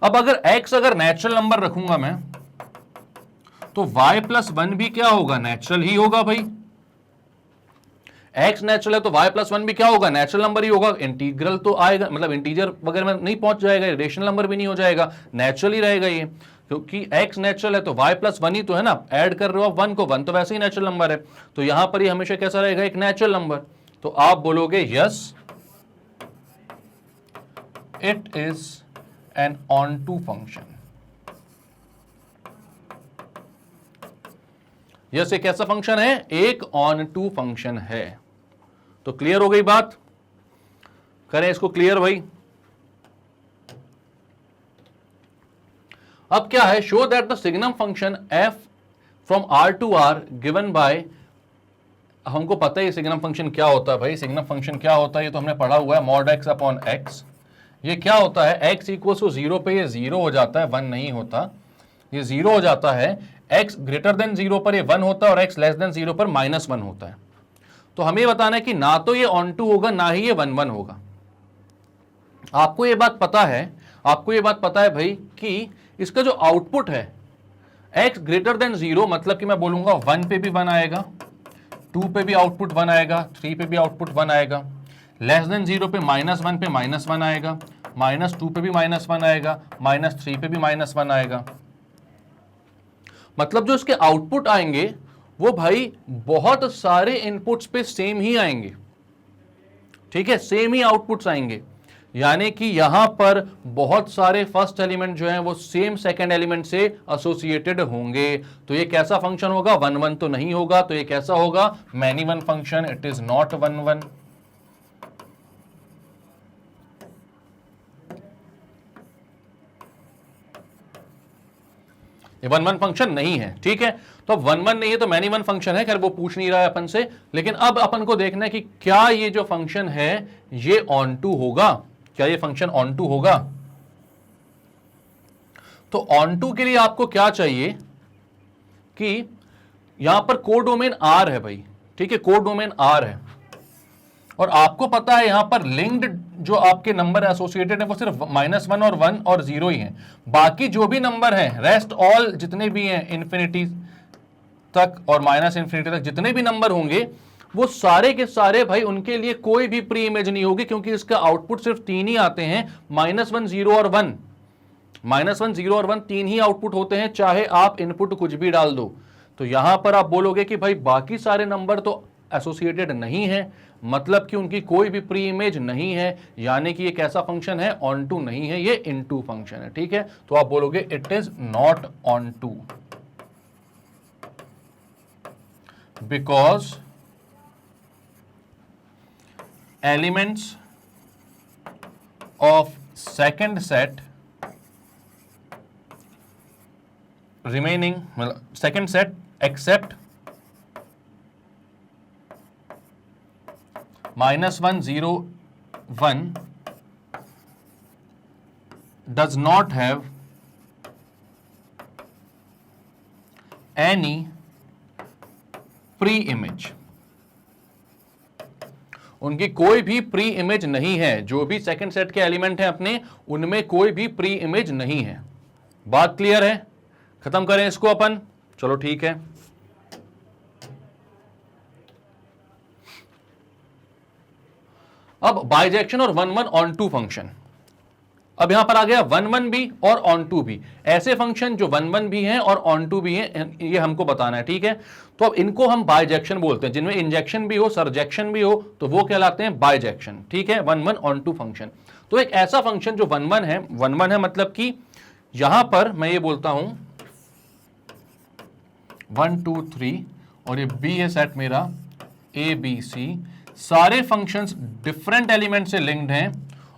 अब अगर x अगर नेचुरल नंबर रखूंगा मैं तो y प्लस 1 भी क्या होगा, नेचुरल ही होगा भाई। x नेचुरल है तो y प्लस 1 भी क्या होगा, नेचुरल नंबर ही होगा। इंटीग्रल तो आएगा, मतलब इंटीजर वगैरह में नहीं पहुंच जाएगा, रेशनल नंबर भी नहीं हो जाएगा, नेचुरल ही रहेगा ये, क्योंकि x नेचुरल है तो y प्लस 1 ही तो है ना, ऐड कर रहे हो आप 1 को, 1 तो वैसे ही नेचुरल नंबर है, तो यहां पर ये हमेशा कैसा रहेगा, एक नेचुरल नंबर। तो आप बोलोगे yes it is an onto function. Yes, एक ऐसा फंक्शन है, एक ऑन टू फंक्शन है। तो क्लियर हो गई बात, करें इसको क्लियर भाई। अब क्या है, show that the signum function f from r to r given by, हमको पता है सिग्नम फंक्शन क्या होता है भाई, सिग्नम फंक्शन क्या होता है ये तो हमने पढ़ा हुआ है, मॉड x अपॉन x। ये क्या होता है, x इक्वल टू 0 पे ये 0 हो जाता है, 1 नहीं होता, ये 0 हो जाता है, x ग्रेटर देन 0 पर ये 1 होता है, और x लेस देन 0 पर -1 होता है। तो हमें बताना है कि ना तो ये ऑन टू होगा ना ही ये 1 1 होगा। आपको ये बात पता है, आपको ये बात पता है भाई कि इसका जो आउटपुट है x ग्रेटर देन 0, मतलब कि मैं बोलूंगा 1 पे भी 1 आएगा, 2 पे भी आउटपुट 1 आएगा, 3 पे भी आउटपुट 1 आएगा, लेस देन 0 पे -1 पे -1 आएगा, -2 पे भी -1 आएगा, -3 पे भी -1 आएगा। मतलब जो इसके आउटपुट आएंगे वो भाई बहुत सारे इनपुट्स पे सेम ही आएंगे। ठीक है, सेम ही आउटपुट्स आएंगे, यानी कि यहां पर बहुत सारे फर्स्ट एलिमेंट जो हैं वो सेम सेकंड एलिमेंट से एसोसिएटेड होंगे। तो ये कैसा फंक्शन होगा? 1 1 तो नहीं होगा, तो ये कैसा होगा? Many one function. It is not 1 1। ये 1 1 फंक्शन नहीं है, ठीक है। तो अब 1 1 नहीं है तो मैनी वन फंक्शन है, खैर वो पूछ नहीं रहा है अपन से। लेकिन अब अपन को देखना है कि क्या ये जो फंक्शन है ये ऑन टू होगा, क्या ये फंक्शन ऑन टू होगा? तो ऑन टू के लिए आपको क्या चाहिए कि यहां पर कोडोमेन आर है भाई, ठीक है, कोडोमेन आर है, और आपको पता है यहां पर लिंक्ड जो आपके नंबर एसोसिएटेड है वो सिर्फ -1 और 1 और 0 ही हैं। बाकी जो भी नंबर हैं, रेस्ट ऑल जितने भी हैं इन्फिनिटी तक और -इन्फिनिटी तक जितने भी नंबर होंगे वो सारे के सारे भाई उनके लिए कोई भी प्री इमेज नहीं होगी, क्योंकि इसका आउटपुट सिर्फ 3 ही आते हैं, -1 0 और 1। -1 0 और 1 3 ही आउटपुट होते हैं, चाहे आप इनपुट कुछ भी डाल दो। तो यहां पर आप बोलोगे कि भाई बाकी सारे नंबर तो एसोसिएटेड नहीं है, मतलब कि उनकी कोई भी प्री इमेज नहीं है, यानी कि ये कैसा फंक्शन है? ऑन टू नहीं है, ये इनटू फंक्शन है, ठीक है। तो आप बोलोगे it is not onto because elements of second set remaining, second set except -1 0 1 does not have any pre-image। उनकी कोई भी प्री इमेज नहीं है, जो भी सेकंड सेट के एलिमेंट हैं अपने, उनमें कोई भी प्री इमेज नहीं है। बात क्लियर है? खत्म करें इसको अपन, चलो ठीक है। अब बाइजेक्शन और 1 1 ऑन टू फंक्शन, अब यहां पर आ गया 1 1 भी और ऑन टू भी। ऐसे फंक्शन जो 1 1 भी हैं और ऑन टू भी हैं, ये हमको बताना है, ठीक है। तो अब इनको हम बाइजेक्शन बोलते हैं, जिनमें इंजेक्शन भी हो सरजेक्शन भी हो तो वो कहलाते हैं बाइजेक्शन, ठीक है। 1 1 ऑन टू फंक्शन, तो एक ऐसा फंक्शन जो 1 1 है, 1 1 है मतलब कि यहां पर मैं ये बोलता हूं 1 2 3 और ये बी है सेट मेरा ABC, सारे फंक्शंस डिफरेंट एलिमेंट से लिंक्ड हैं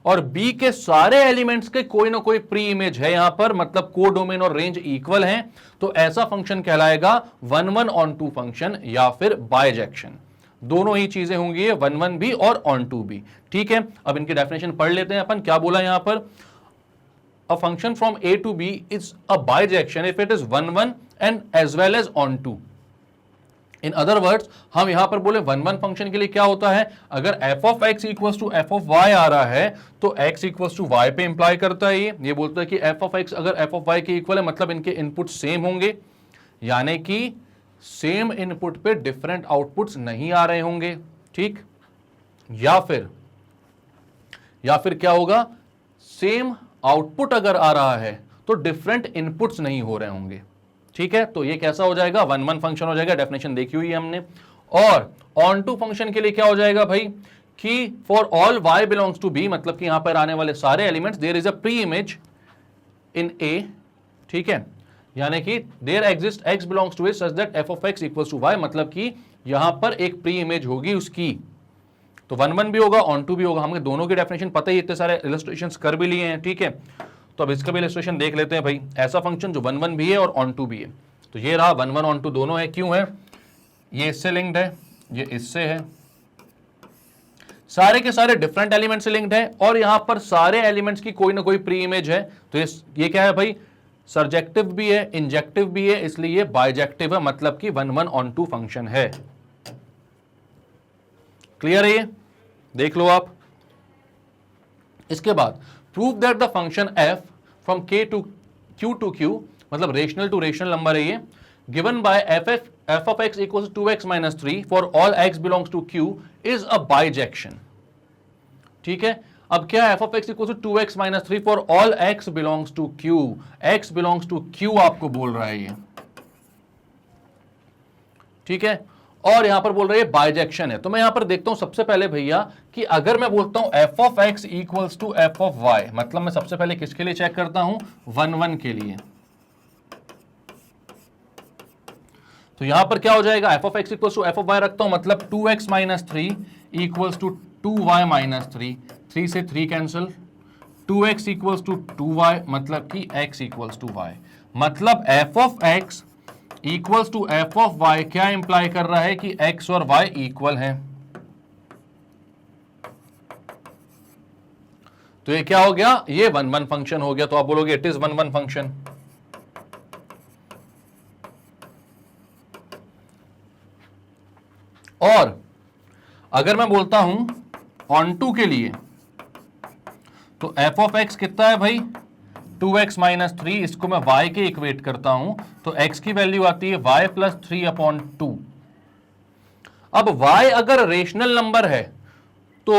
और बी के सारे एलिमेंट्स के कोई ना कोई प्री इमेज है यहां पर, मतलब कोडोमेन और रेंज इक्वल हैं, तो ऐसा फंक्शन कहलाएगा 1 1 ऑन टू फंक्शन या फिर बाइजेक्शन। दोनों ही चीजें होंगी, 1 1 भी और ऑन टू भी, ठीक है। अब इनकी डेफिनेशन पढ़ लेते हैं अपन, क्या बोला यहां पर? A function from A to B is a bijection if it is 1 1 and as well as onto. In other words हम यहां पर बोले 1 1 फंक्शन के लिए क्या होता है, अगर f of x equals to f of y आ रहा है तो x इक्वल्स टू y पे इंप्लाई करता है, ये बोलता है कि f of x अगर f of y के इक्वल है मतलब इनके इनपुट सेम होंगे, यानी कि सेम इनपुट पे डिफरेंट आउटपुट्स नहीं आ रहे होंगे, ठीक। या फिर क्या होगा, सेम आउटपुट अगर आ रहा है तो डिफरेंट इनपुट्स नहीं हो रहे होंगे, ठीक है। तो ये कैसा हो जाएगा? 1 1 फंक्शन हो जाएगा, डेफिनेशन देखी हुई है हमने। और ऑन टू फंक्शन के लिए क्या हो जाएगा भाई कि for all y belongs to b, मतलब कि यहां पर आने वाले सारे elements there is a pre image in a, ठीक है, यानी कि there exist x belongs to a such that f of x equals to y, मतलब कि यहां पर एक प्री इमेज होगी उसकी। तो 1 1 भी होगा, ऑन टू भी होगा, हमें दोनों की डेफिनेशन पता ही, इतने सारे इलस्ट्रेशंस कर भी लिए हैं, ठीक है। तो अब इसका भी इलस्ट्रेशन देख लेते हैं भाई, ऐसा फंक्शन जो 1 1 भी है और ऑन टू भी है। तो ये रहा 1 1 ऑन टू दोनों है, क्यों है? ये इससे लिंक्ड है, ये इससे है, सारे के सारे डिफरेंट एलिमेंट से लिंक्ड है और यहां पर सारे एलिमेंट्स की कोई ना कोई प्री इमेज है। तो ये क्या है भाई, सरजेक्टिव भी है, इंजेक्टिव भी है, इसलिए ये बाइजेक्टिव है, मतलब कि 1 1 ऑन टू फंक्शन है। क्लियर है? ये देख लो आप। इसके बाद prove that the function f from k to q to q, मतलब रेशनल टू रेशनल नंबर है ये, given by f of x equals to 2x minus 3 for all x belongs to q is a bijection, ठीक है। अब क्या f of x equals to 2x minus 3 for all x belongs to q, x belongs to q आपको बोल रहा है ये, ठीक है। और यहां पर बोल रहे हैं बाइजेक्शन है। तो मैं यहां पर देखता हूं सबसे पहले भैया कि अगर मैं बोलता हूं f of x equals to f of y, मतलब मैं सबसे पहले किसके लिए चेक करता हूं, 1 1 के लिए। तो यहां पर क्या हो जाएगा, f of x equals to f of y रखता हूं, मतलब 2x minus 3 equals to 2y minus 3, 3 से 3 cancel, 2x equals to 2y, मतलब कि x इक्वल्स टू y, मतलब f of x equals to f of y क्या imply कर रहा है कि x और y इक्वल हैं। तो ये क्या हो गया, ये 1 1 फंक्शन हो गया। तो आप बोलोगे इट इज 1 1 फंक्शन। और अगर मैं बोलता हूं ऑन टू के लिए, तो एफ ऑफ एक्स कितना है भाई, 2x माइनस 3, इसको मैं y के इक्वेट करता हूं, तो x की वैल्यू आती है y प्लस 3/2। अब y अगर रेशनल नंबर है तो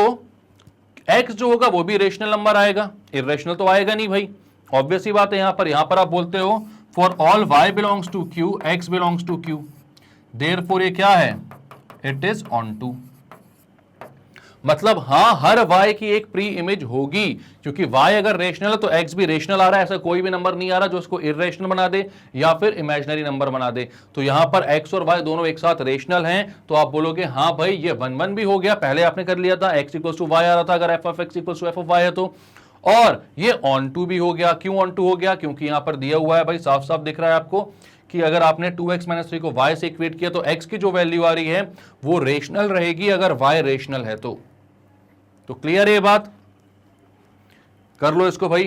x जो होगा वो भी रेशनल नंबर आएगा, इरेशनल तो आएगा नहीं भाई, ऑब्वियस ही बात है। यहां पर आप बोलते हो for all y belongs to q x belongs to q, therefore ये क्या है, इट इज ऑन टू। मतलब हां हर y की एक प्री इमेज होगी, क्योंकि y अगर रेशनल है तो x भी रेशनल आ रहा है, ऐसा कोई भी नंबर नहीं आ रहा जो इसको इरेशनल बना दे या फिर इमेजिनरी नंबर बना दे। तो यहां पर x और y दोनों एक साथ रेशनल हैं, तो आप बोलोगे हां भाई ये 1 1 भी हो गया, पहले आपने कर लिया था x इक्वल्स टू वाई आ रहा था अगर f of x equals to f of y है तो, और ये ऑन टू भी हो गया। क्यों ऑन टू हो गया, क्योंकि यहां पर दिया हुआ है भाई, साफ साफ दिख रहा है आपको कि अगर आपने 2x माइनस 3 को y से इक्वेट किया तो x की जो वैल्यू आ रही है वो रेशनल रहेगी अगर y रेशनल है तो क्लियर है ये बात, कर लो इसको भाई।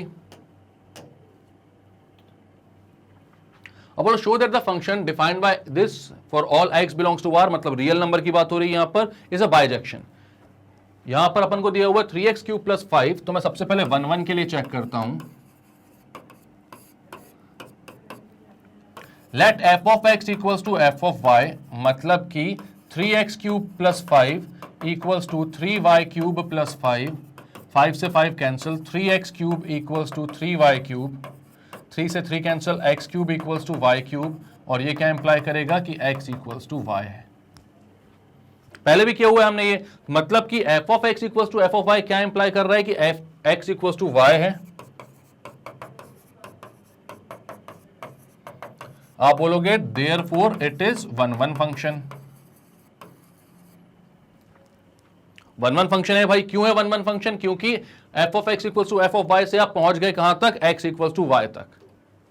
अब बोलो show that the function defined by this for all x belongs to r, मतलब रियल नंबर की बात हो रही है यहां पर, इज अ बाइजेक्शन। यहां पर अपन को दिया हुआ 3x क्यूब प्लस 5, तो मैं सबसे पहले 1 1 के लिए चेक करता हूं। Let f of x equals to f of y, मतलब कि 3x cube plus 5 equals to 3y cube plus 5, 5 से 5 cancel, 3x cube equals to 3y cube, 3 से 3 cancel, x cube equals to y cube, और ये क्या imply करेगा कि x equals to y है। पहले भी किया हुआ है हमने ये, मतलब कि f of x equals to f of y क्या इंप्लाई कर रहा है कि एक्स इक्वल्स टू वाई है। आप बोलोगे therefore it is 1 1 function. 1 1 function है भाई, क्यों है 1 1 फंक्शन, क्योंकि f of x equals to f of y से आप पहुंच गए कहां तक, एक्स इक्वल्स टू वाई तक।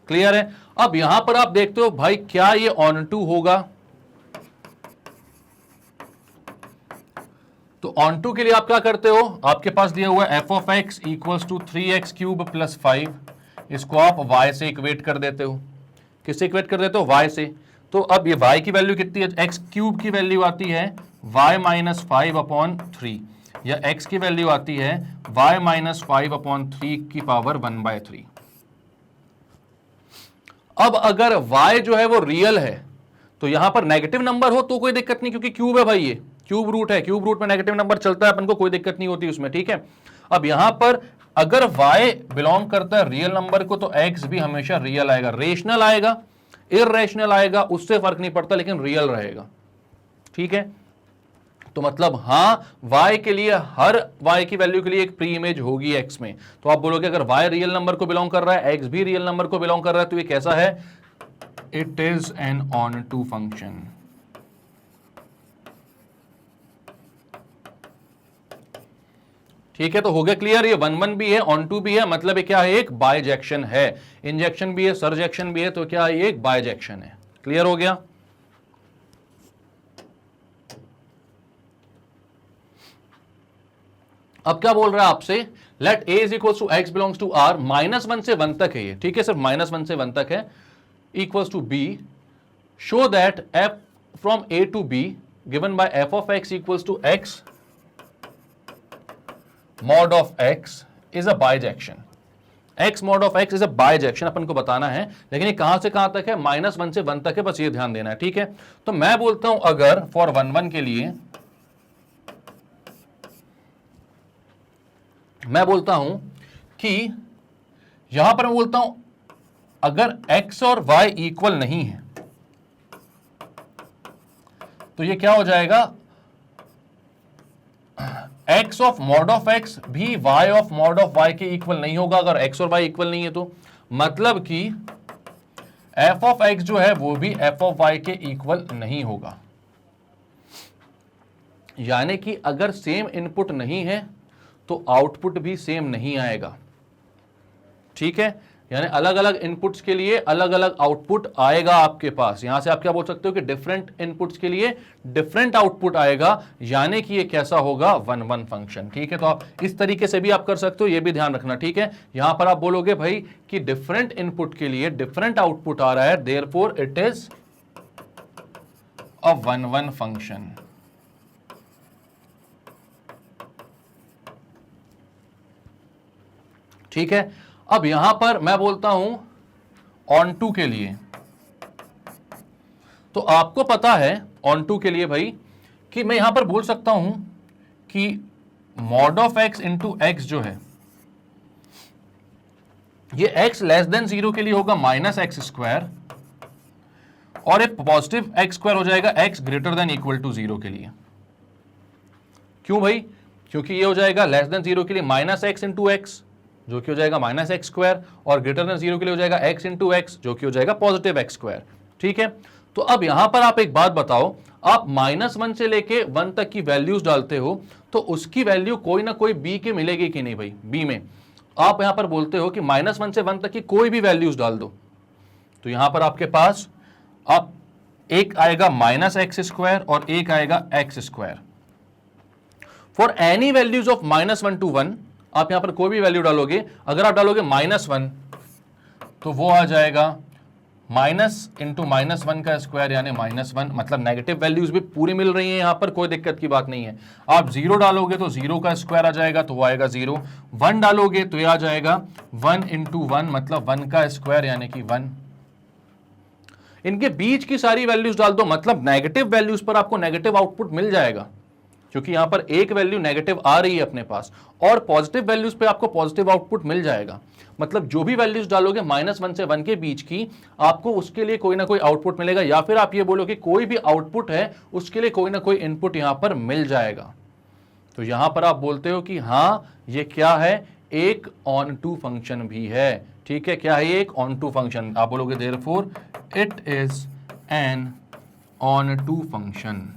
क्लियर है। अब यहां पर आप देखते हो भाई क्या ये ऑन टू होगा, तो ऑन टू के लिए आप क्या करते हो, आपके पास दिया हुआ है f of x equals to 3x cube plus 5, इसको आप y से इक्वेट कर देते हो। किससे इक्वेट कर देते हो, y से। तो अब ये y की वैल्यू कितनी है, x क्यूब की वैल्यू आती है y माइनस 5/3, या x की वैल्यू आती है y माइनस 5/3 की पावर 1/3। अब अगर y जो है वो रियल है तो यहां पर नेगेटिव नंबर हो तो कोई दिक्कत नहीं, क्योंकि क्यूब है भाई, ये क्यूब रूट है, क्यूब रूट में नेगेटिव नंबर चलता है, अपन को कोई दिक्कत नहीं होती उसमें, ठीक है। अब यहां पर अगर y बिलोंग करता है रियल नंबर को तो x भी हमेशा रियल आएगा, रेशनल आएगा इररेशनल आएगा उससे फर्क नहीं पड़ता, लेकिन रियल रहेगा, ठीक है। तो मतलब हां y के लिए हर y की वैल्यू के लिए एक प्री इमेज होगी x में। तो आप बोलोगे अगर y रियल नंबर को बिलोंग कर रहा है, x भी रियल नंबर को बिलोंग कर रहा है, तो ये कैसा है, it is an onto function. ठीक है, तो हो गया क्लियर, ये 1 1 भी है, ऑन टू भी है, मतलब ये क्या है, एक बाइजेक्शन है। इंजेक्शन भी है, सरजेक्शन भी है, तो क्या है, एक बाइजेक्शन है। क्लियर हो गया। अब क्या बोल रहा है आपसे, let a is equals to x belongs to r, -1 से 1 तक है ये, ठीक है, सिर्फ -1 से 1 तक है, equals to b, show that f from a to b given by f of x equals to x mod of x is a bijection। x mod of x is a bijection अपन को बताना है, लेकिन ये कहां से कहां तक है, -1 से 1 तक है, बस ये ध्यान देना है, ठीक है। तो मैं बोलता हूं अगर फॉर 1 1 के लिए मैं बोलता हूं कि यहां पर मैं बोलता हूं अगर x और y इक्वल नहीं है तो ये क्या हो जाएगा, x of mod of x भी y of mod of y के इक्वल नहीं होगा अगर x और y इक्वल नहीं है तो, मतलब कि f ऑफ x जो है वो भी f ऑफ y के इक्वल नहीं होगा। यानी कि अगर सेम इनपुट नहीं है तो आउटपुट भी सेम नहीं आएगा। ठीक है, यानी अलग अलग इनपुट्स के लिए अलग अलग आउटपुट आएगा आपके पास। यहां से आप क्या बोल सकते हो कि डिफरेंट इनपुट्स के लिए डिफरेंट आउटपुट आएगा, यानी कि ये कैसा होगा, 1-1 फंक्शन। ठीक है, तो आप इस तरीके से भी आप कर सकते हो, ये भी ध्यान रखना। ठीक है, यहां पर आप बोलोगे भाई कि डिफरेंट इनपुट के लिए डिफरेंट आउटपुट आ रहा है, therefore it is a 1-1 function. ठीक है, अब यहां पर मैं बोलता हूं ऑन टू के लिए, तो आपको पता है ऑन टू के लिए भाई कि मैं यहां पर बोल सकता हूं कि mod of x into x जो है ये x लेस देन 0 के लिए होगा माइनस एक्स स्क्वायर, और एक पॉजिटिव एक्स स्क्वायर हो जाएगा x greater than equal to 0 के लिए। क्यों भाई, क्योंकि ये हो जाएगा लेस देन 0 के लिए माइनस एक्स इंटू एक्स जो कि हो जाएगा माइनस एक्स स्क्वायर, और ग्रेटर देन 0 के लिए हो जाएगा x इंटू एक्स जो कि हो जाएगा पॉजिटिव एक्स स्क्वायर। ठीक है, तो अब यहां पर आप एक बात बताओ, आप -1 से लेके 1 तक की वैल्यूज डालते हो तो उसकी वैल्यू कोई ना कोई b के मिलेगी कि नहीं भाई। b में आप यहां पर बोलते हो कि -1 से 1 तक की कोई भी वैल्यूज डाल दो, तो यहां पर आपके पास आप एक आएगा माइनस एक्स स्क्वायर और एक आएगा x square. For any values of -1 to 1 आप यहां पर कोई भी वैल्यू डालोगे, अगर आप डालोगे -1 तो वो आ जाएगा माइनस इंटू -1 का स्क्वायर यानी -1, मतलब नेगेटिव वैल्यूज भी पूरी मिल रही है, यहां पर कोई दिक्कत की बात नहीं है। आप 0 डालोगे तो 0 का स्क्वायर आ जाएगा तो वो आएगा 0, 1 डालोगे तो ये आ जाएगा 1 इंटू 1 मतलब 1 का स्क्वायर यानी कि 1। इनके बीच की सारी वैल्यूज डाल दो, मतलब नेगेटिव वैल्यूज पर आपको नेगेटिव आउटपुट मिल जाएगा, क्योंकि यहां पर एक वैल्यू नेगेटिव आ रही है अपने पास, और पॉजिटिव वैल्यूज पे आपको पॉजिटिव आउटपुट मिल जाएगा। मतलब जो भी वैल्यूज डालोगे -1 से 1 के बीच की, आपको उसके लिए कोई ना कोई आउटपुट मिलेगा, या फिर आप ये बोलो कि कोई भी आउटपुट है उसके लिए कोई ना कोई इनपुट यहां पर मिल जाएगा। तो यहां पर आप बोलते हो कि हां ये क्या है, एक ऑन टू फंक्शन भी है। ठीक है, क्या है ये, एक ऑन टू फंक्शन। आप बोलोगे therefore it is an onto function.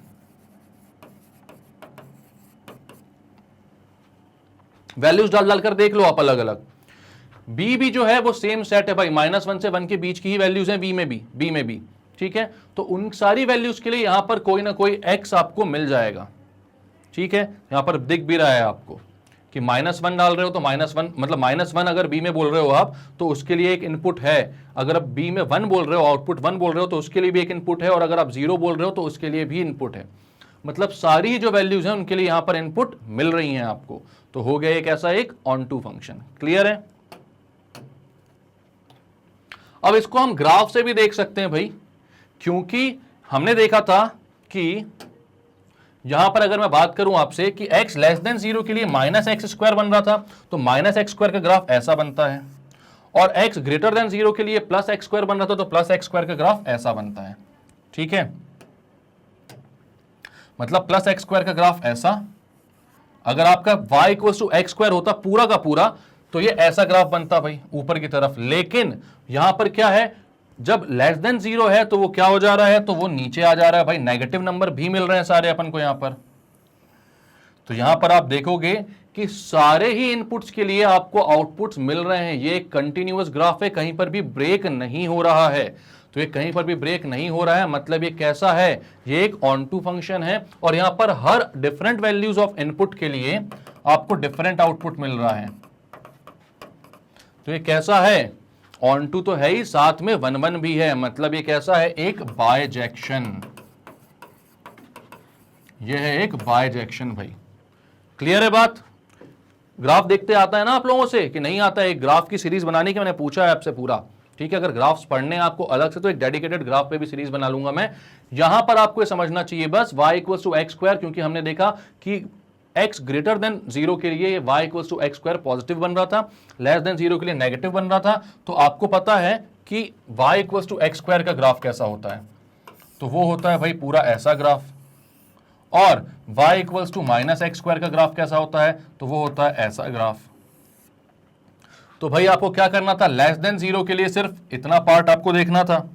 Values डालकर देख लो आप अलग अलग। बी भी जो है वो सेम सेट है भाई, -1 से 1 के बीच की ही वैल्यूज हैं बी में भी। ठीक है, तो उन सारी वैल्यूज के लिए यहां पर कोई ना कोई x आपको मिल जाएगा। ठीक है, यहां पर दिख भी रहा है आपको कि -1 डाल रहे हो तो -1 मतलब -1 अगर बी में बोल रहे हो आप तो उसके लिए एक इनपुट है, अगर आप बी में 1 बोल रहे हो, आउटपुट 1 बोल रहे हो तो उसके लिए भी एक इनपुट है, और अगर आप 0 बोल रहे हो तो उसके लिए भी इनपुट है। मतलब सारी जो वैल्यूज हैं उनके लिए यहां पर इनपुट मिल रही हैं आपको, तो हो गया एक ऐसा एक ऑन टू फंक्शन। क्लियर है? अब इसको हम ग्राफ से भी देख सकते हैं भाई, क्योंकि हमने देखा था कि यहां पर अगर मैं बात करूं आपसे कि x लेस देन 0 के लिए माइनस एक्स स्क्वायर बन रहा था, तो माइनस एक्स स्क्वायर का ग्राफ ऐसा बनता है, और x ग्रेटर देन 0 के लिए प्लस एक्स स्क्वायर बन रहा था तो प्लस एक्स स्क्वायर का ग्राफ ऐसा बनता है। ठीक है, मतलब प्लस एक्स स्क्वायर का ग्राफ ऐसा, अगर आपका y equals to x square होता पूरा का पूरा तो ये ऐसा ग्राफ बनता भाई ऊपर की तरफ। लेकिन यहां पर क्या है, जब लेस देन 0 है तो वो क्या हो जा रहा है, तो वो नीचे आ जा रहा है भाई, नेगेटिव नंबर भी मिल रहे हैं सारे अपन को यहां पर। तो यहां पर आप देखोगे कि सारे ही इनपुट्स के लिए आपको आउटपुट्स मिल रहे हैं। ये एक कंटिन्यूअस ग्राफ है, कहीं पर भी ब्रेक नहीं हो रहा है। तो ये कहीं पर भी ब्रेक नहीं हो रहा है, मतलब ये कैसा है, ये एक ऑन टू फंक्शन है, और यहां पर हर डिफरेंट वैल्यूज ऑफ इनपुट के लिए आपको डिफरेंट आउटपुट मिल रहा है। तो ये कैसा है, ऑन टू तो है ही, साथ में 1-1 भी है, मतलब ये कैसा है, एक बायजेक्शन। ये है एक बायजेक्शन भाई। क्लियर है बात? ग्राफ देखते आता है ना आप लोगों से कि नहीं आता है? एक ग्राफ की सीरीज बनाने की मैंने पूछा है आपसे पूरा। ठीक है, अगर ग्राफ्स पढ़ने आपको अलग से तो एक डेडिकेटेड ग्राफ पे भी सीरीज बना लूंगा मैं। यहां पर आपको ये समझना चाहिए बस y equals to x square, क्योंकि हमने देखा कि x ग्रेटर देन 0 के लिए y equals to x square positive बन रहा था, लेस देन 0 के लिए नेगेटिव बन रहा था। तो आपको पता है कि y equals to x square का ग्राफ कैसा होता है, तो वो होता है भाई पूरा ऐसा ग्राफ। और y equals to minus x square का ग्राफ कैसा होता है, तो वो होता है ऐसा ग्राफ। तो भाई आपको क्या करना था, लेस देन जीरो के लिए सिर्फ इतना पार्ट आपको देखना था,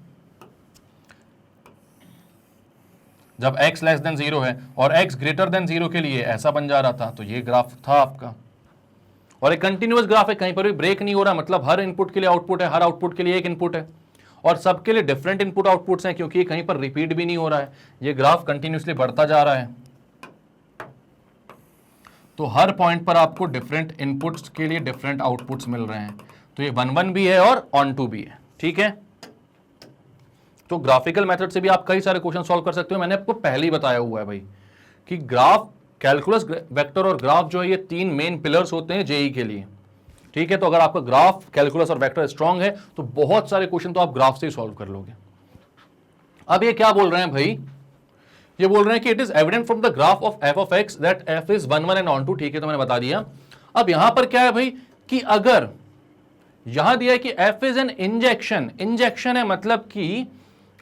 जब x लेस देन जीरो है, और x ग्रेटर देन जीरो के लिए ऐसा बन जा रहा था। तो ये ग्राफ था आपका, और एक कंटिन्यूअस ग्राफ है, कहीं पर भी ब्रेक नहीं हो रहा, मतलब हर इनपुट के लिए आउटपुट है, हर आउटपुट के लिए एक इनपुट है, और सबके लिए डिफरेंट इनपुट आउटपुट्स हैं, क्योंकि ये कहीं पर रिपीट भी नहीं हो रहा है, ये ग्राफ कंटिन्यूसली बढ़ता जा रहा है। तो हर पॉइंट पर आपको डिफरेंट इनपुट्स के लिए डिफरेंट आउटपुट्स मिल रहे हैं। तो ये 1 1 भी है और ऑन टू भी है, ठीक है। तो ग्राफिकल मेथड से भी आप कई सारे क्वेश्चन सॉल्व कर सकते हो। मैंने आपको पहले ही बताया हुआ है भाई कि ग्राफ, कैलकुलस, वेक्टर और ग्राफ जो है ये 3 मेन पिलर्स होते हैं जेई के लिए, ठीक है। तो अगर आपका ग्राफ, कैलकुलस और वेक्टर स्ट्रांग है तो बहुत सारे क्वेश्चन तो आप ग्राफ से ही सॉल्व कर लोगे। अब ये क्या बोल रहे हैं भाई, ये बोल रहे हैं कि it is evident from the graph of f of x that f is 1 1 and onto, ठीक है, तो मैंने बता दिया। अब यहां पर क्या है भाई कि अगर यहां दिया है कि F is an injection, injection है मतलब कि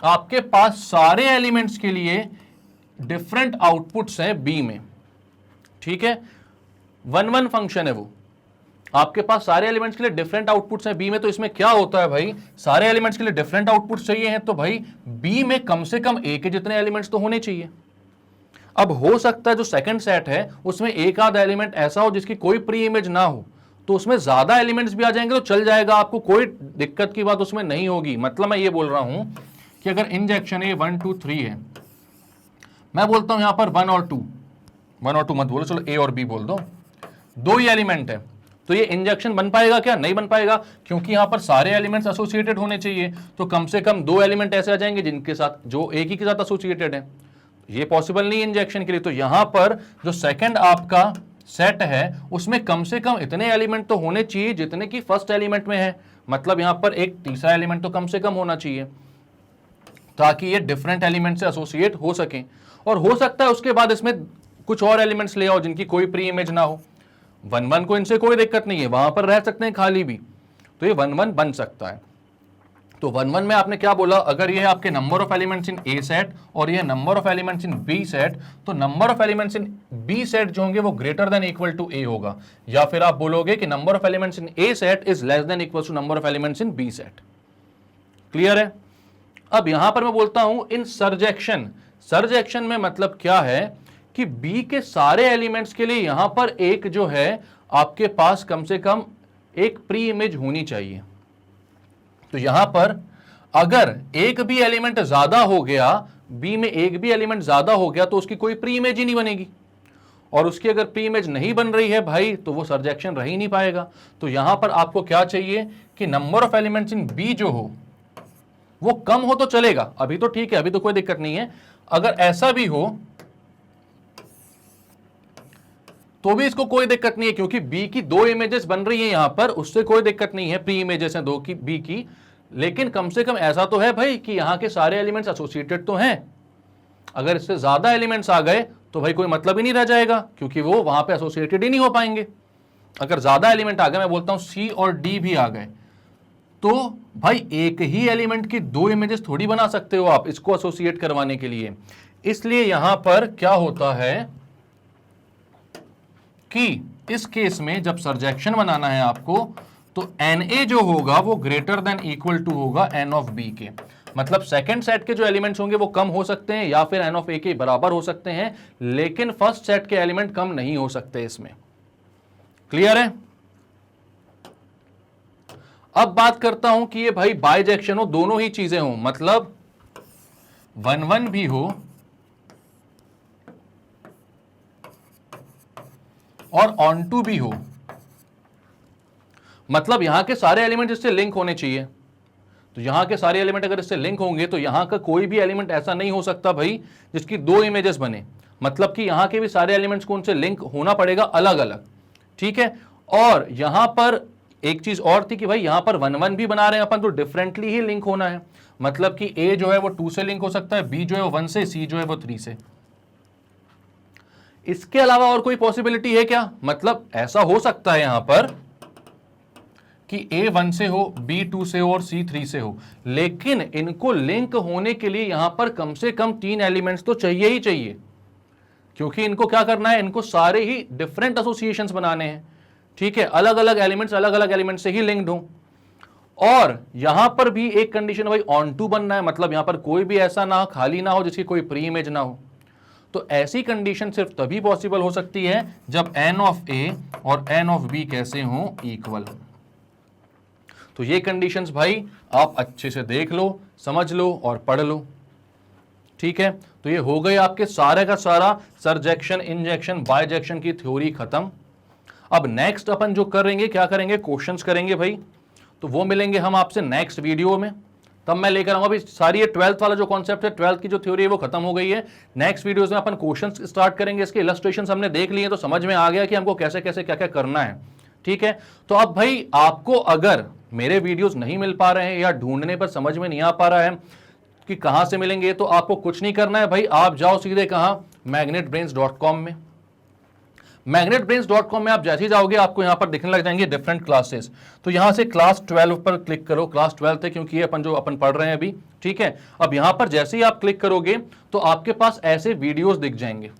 आपके पास सारे एलिमेंट्स के लिए डिफरेंट आउटपुट्स हैं बी में, ठीक है। 1 1 फंक्शन है वो, आपके पास सारे एलिमेंट्स के लिए डिफरेंट आउटपुट्स हैं बी में। तो इसमें क्या होता है भाई, सारे एलिमेंट्स के लिए डिफरेंट आउटपुट्स चाहिए हैं, तो भाई बी में कम से कम ए के जितने एलिमेंट्स तो होने चाहिए। अब हो सकता है जो सेकंड सेट है उसमें एक आध एलिमेंट ऐसा हो जिसकी कोई प्री इमेज ना हो, तो उसमें ज्यादा एलिमेंट्स भी आ जाएंगे तो चल जाएगा, आपको कोई दिक्कत की बात उसमें नहीं होगी। मतलब मैं ये बोल रहा हूं कि अगर इंजेक्शन ए 1 2 3 है, मैं बोलता हूं यहां पर 1 और 2 मत बोलो, चलो ए और बी बोल दो, 2 ही एलिमेंट है, तो ये इंजेक्शन बन पाएगा क्या, नहीं बन पाएगा, क्योंकि यहां पर सारे एलिमेंट्स एसोसिएटेड होने चाहिए। तो कम से कम 2 एलिमेंट ऐसे आ जाएंगे जिनके साथ, जो एक ही के साथ एसोसिएटेड है, ये पॉसिबल नहीं है इंजेक्शन के लिए। तो यहां पर जो सेकंड आपका सेट है उसमें कम से कम इतने एलिमेंट तो होने चाहिए जितने की फर्स्ट एलिमेंट में है, मतलब यहां पर एक तीसरा एलिमेंट तो कम से कम होना चाहिए, ताकि ये डिफरेंट एलिमेंट से एसोसिएट हो सके। और हो सकता है उसके बाद इसमें कुछ और एलिमेंट्स ले आओ जिनकी कोई प्री इमेज ना हो। 1 1 को इनसे कोई दिक्कत नहीं है, वहां पर रह सकते हैं खाली भी, तो ये 1 1 बन सकता है। तो 1 1 में आपने क्या बोला, अगर ये आपके number of elements in A set और ये number of elements in B set, तो number of elements in B set जो होंगे वो greater than equal to A होगा, या फिर आप बोलोगे कि number of elements in A set is less than equal to number of elements in B set. Clear है। अब यहां पर मैं बोलता हूं इन सर्जेक्शन, सर्जेक्शन में मतलब क्या है कि बी के सारे एलिमेंट्स के लिए यहां पर एक जो है आपके पास कम से कम एक प्री इमेज होनी चाहिए। तो यहां पर अगर एक भी एलिमेंट ज्यादा हो गया, बी में एक भी एलिमेंट ज्यादा हो गया, तो उसकी कोई प्री इमेज ही नहीं बनेगी, और उसकी अगर प्री इमेज नहीं बन रही है भाई तो वो सर्जेक्शन रह ही नहीं पाएगा। तो यहां पर आपको क्या चाहिए कि number of elements in B जो हो वो कम हो तो चलेगा, अभी तो ठीक है, अभी तो कोई दिक्कत नहीं है। अगर ऐसा भी हो तो भी इसको कोई दिक्कत नहीं है, क्योंकि बी की 2 इमेजेस बन रही है यहां पर, उससे कोई दिक्कत नहीं है, प्री इमेजेस हैं 2 की बी की। लेकिन कम से कम ऐसा तो है भाई कि यहां के सारे एलिमेंट्स एसोसिएटेड तो हैं। अगर इससे ज्यादा एलिमेंट्स आ गए तो भाई कोई मतलब ही नहीं रह जाएगा, क्योंकि वो वहां पे एसोसिएटेड ही नहीं हो पाएंगे। अगर ज्यादा एलिमेंट आ गए, मैं बोलता हूं सी और डी भी आ गए, तो भाई एक ही एलिमेंट की 2 इमेजेस थोड़ी बना सकते हो आप इसको एसोसिएट करवाने के लिए। इसलिए यहां पर क्या होता है कि इस केस में जब सर्जेक्शन बनाना है आपको, तो Na जो होगा वो ग्रेटर देन इक्वल टू होगा n ऑफ b के। मतलब सेकंड सेट के जो एलिमेंट्स होंगे वो कम हो सकते हैं या फिर n ऑफ a के बराबर हो सकते हैं, लेकिन फर्स्ट सेट के एलिमेंट कम नहीं हो सकते इसमें। क्लियर है। अब बात करता हूं कि ये भाई बाइजेक्शन हो, दोनों ही चीजें हो, मतलब 1 1 भी हो और ऑन टू भी हो, मतलब यहां के सारे एलिमेंट इससे लिंक होने चाहिए। तो यहां के सारे एलिमेंट अगर इससे लिंक होंगे तो यहां का कोई भी एलिमेंट ऐसा नहीं हो सकता भाई जिसकी 2 इमेजेस बने, मतलब कि यहां के भी सारे एलिमेंट्स को उनसे लिंक होना पड़ेगा अलग अलग, ठीक है। और यहां पर एक चीज और थी कि भाई यहां पर 1 1 भी बना रहे हैं अपन, तो डिफरेंटली ही लिंक होना है, मतलब कि ए जो है वो 2 से लिंक हो सकता है, बी जो है वो 1 से, सी जो है वो 3 से। इसके अलावा और कोई पॉसिबिलिटी है क्या, मतलब ऐसा हो सकता है यहां पर कि ए 1 से हो, बी 2 से हो और सी 3 से हो, लेकिन इनको लिंक होने के लिए यहां पर कम से कम 3 एलिमेंट्स तो चाहिए ही चाहिए। क्योंकि इनको क्या करना है, इनको सारे ही डिफरेंट एसोसिएशंस बनाने हैं, ठीक है, अलग अलग एलिमेंट से ही लिंक्ड हो। और यहां पर भी एक कंडीशन भाई ऑन टू बनना है, मतलब यहां पर कोई भी ऐसा ना खाली ना हो जिसकी कोई प्री इमेज ना हो। तो ऐसी कंडीशन सिर्फ तभी पॉसिबल हो सकती है जब n ऑफ a और n ऑफ b कैसे हों, इक्वल। तो ये कंडीशंस भाई आप अच्छे से देख लो, समझ लो और पढ़ लो, ठीक है। तो ये हो गए आपके सारे का सारा सरजेक्शन, इंजेक्शन, बायजेक्शन की थ्योरी खत्म। अब नेक्स्ट अपन जो करेंगे, क्या करेंगे, क्वेश्चंस करेंगे भाई। तो वो मिलेंगे हम आपसे नेक्स्ट वीडियो में, तब मैं लेकर आऊंगा। अभी सारी ये 12th वाला जो कॉन्सेप्ट है, 12th की जो थ्योरी है वो खत्म हो गई है। नेक्स्ट वीडियोस में अपन क्वेश्चंस स्टार्ट करेंगे, इसके इलस्ट्रेशंस हमने देख लिए तो समझ में आ गया कि हमको कैसे कैसे क्या क्या करना है, ठीक है। तो अब भाई आपको अगर मेरे वीडियोस नहीं मिल पा रहे हैं या ढूंढने पर समझ में नहीं आ पा रहा है कि कहां से मिलेंगे, तो आपको कुछ नहीं करना है भाई, आप जाओ सीधे कहां, magnetbrains.com में। magnetbrains.com में आप जैसे ही जाओगे आपको यहां पर दिखने लग जाएंगे डिफरेंट क्लासेस। तो यहां से क्लास 12 पर क्लिक करो, क्लास 12 है क्योंकि ये अपन पढ़ रहे हैं अभी, ठीक है। अब यहां पर जैसे ही आप क्लिक करोगे तो आपके पास ऐसे वीडियोस दिख जाएंगे,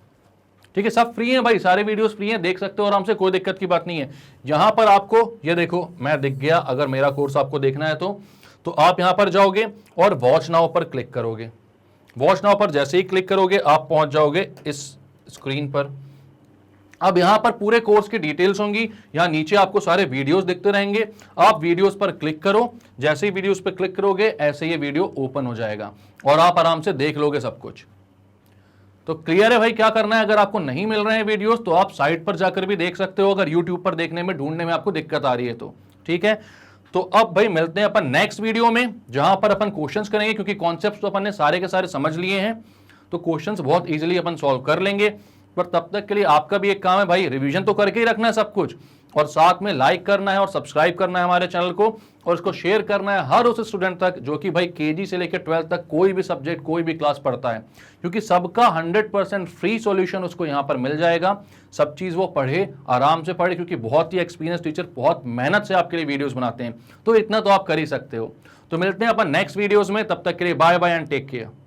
ठीक है। सब फ्री है भाई, सारे वीडियोस फ्री हैं, देख सकते हो आराम से, कोई दिक्कत की बात नहीं है। यहां पर आपको ये देखो, मैं दिख गया, अगर मेरा कोर्स आपको देखना है तो आप यहां पर जाओगे और वॉच नाउ पर क्लिक करोगे। वॉच नाउ पर जैसे ही क्लिक करोगे आप पहुंच जाओगे इस स्क्रीन पर। अब यहां पर पूरे कोर्स की डिटेल्स होंगी, यहां नीचे आपको सारे वीडियोस दिखते रहेंगे, आप वीडियोस पर क्लिक करो, जैसे ही वीडियोस पर क्लिक करोगे ऐसे ये वीडियो ओपन हो जाएगा और आप आराम से देख लोगे सब कुछ। तो क्लियर है भाई क्या करना है। अगर आपको नहीं मिल रहे हैं वीडियोस तो आप साइट पर जाकर भी देख सकते हो, अगर यूट्यूब पर देखने में, ढूंढने में आपको दिक्कत आ रही है तो, ठीक है। तो अब भाई मिलते हैं अपन नेक्स्ट वीडियो में, जहां पर अपन क्वेश्चंस करेंगे, क्योंकि कॉन्सेप्ट्स तो अपन ने सारे के सारे समझ लिए हैं, तो क्वेश्चंस बहुत इजीली अपन सॉल्व कर लेंगे। पर तब तक के लिए आपका भी एक काम है भाई, रिवीजन तो करके ही रखना है सब कुछ, और साथ में लाइक करना है और सब्सक्राइब करना है हमारे चैनल को, और इसको शेयर करना है हर उस स्टूडेंट तक जो कि भाई केजी से लेकर 12th तक कोई भी सब्जेक्ट, कोई भी क्लास पढ़ता है, क्योंकि सबका 100% फ्री सॉल्यूशन उसको यहाँ पर मिल जाएगा। सब चीज़ वो पढ़े, आराम से पढ़े, क्योंकि बहुत ही एक्सपीरियंस टीचर बहुत मेहनत से आपके लिए वीडियोस बनाते हैं, तो इतना तो आप कर ही सकते हो। तो मिलते हैं अपन नेक्स्ट वीडियोस में, तब तक के लिए bye bye and take care.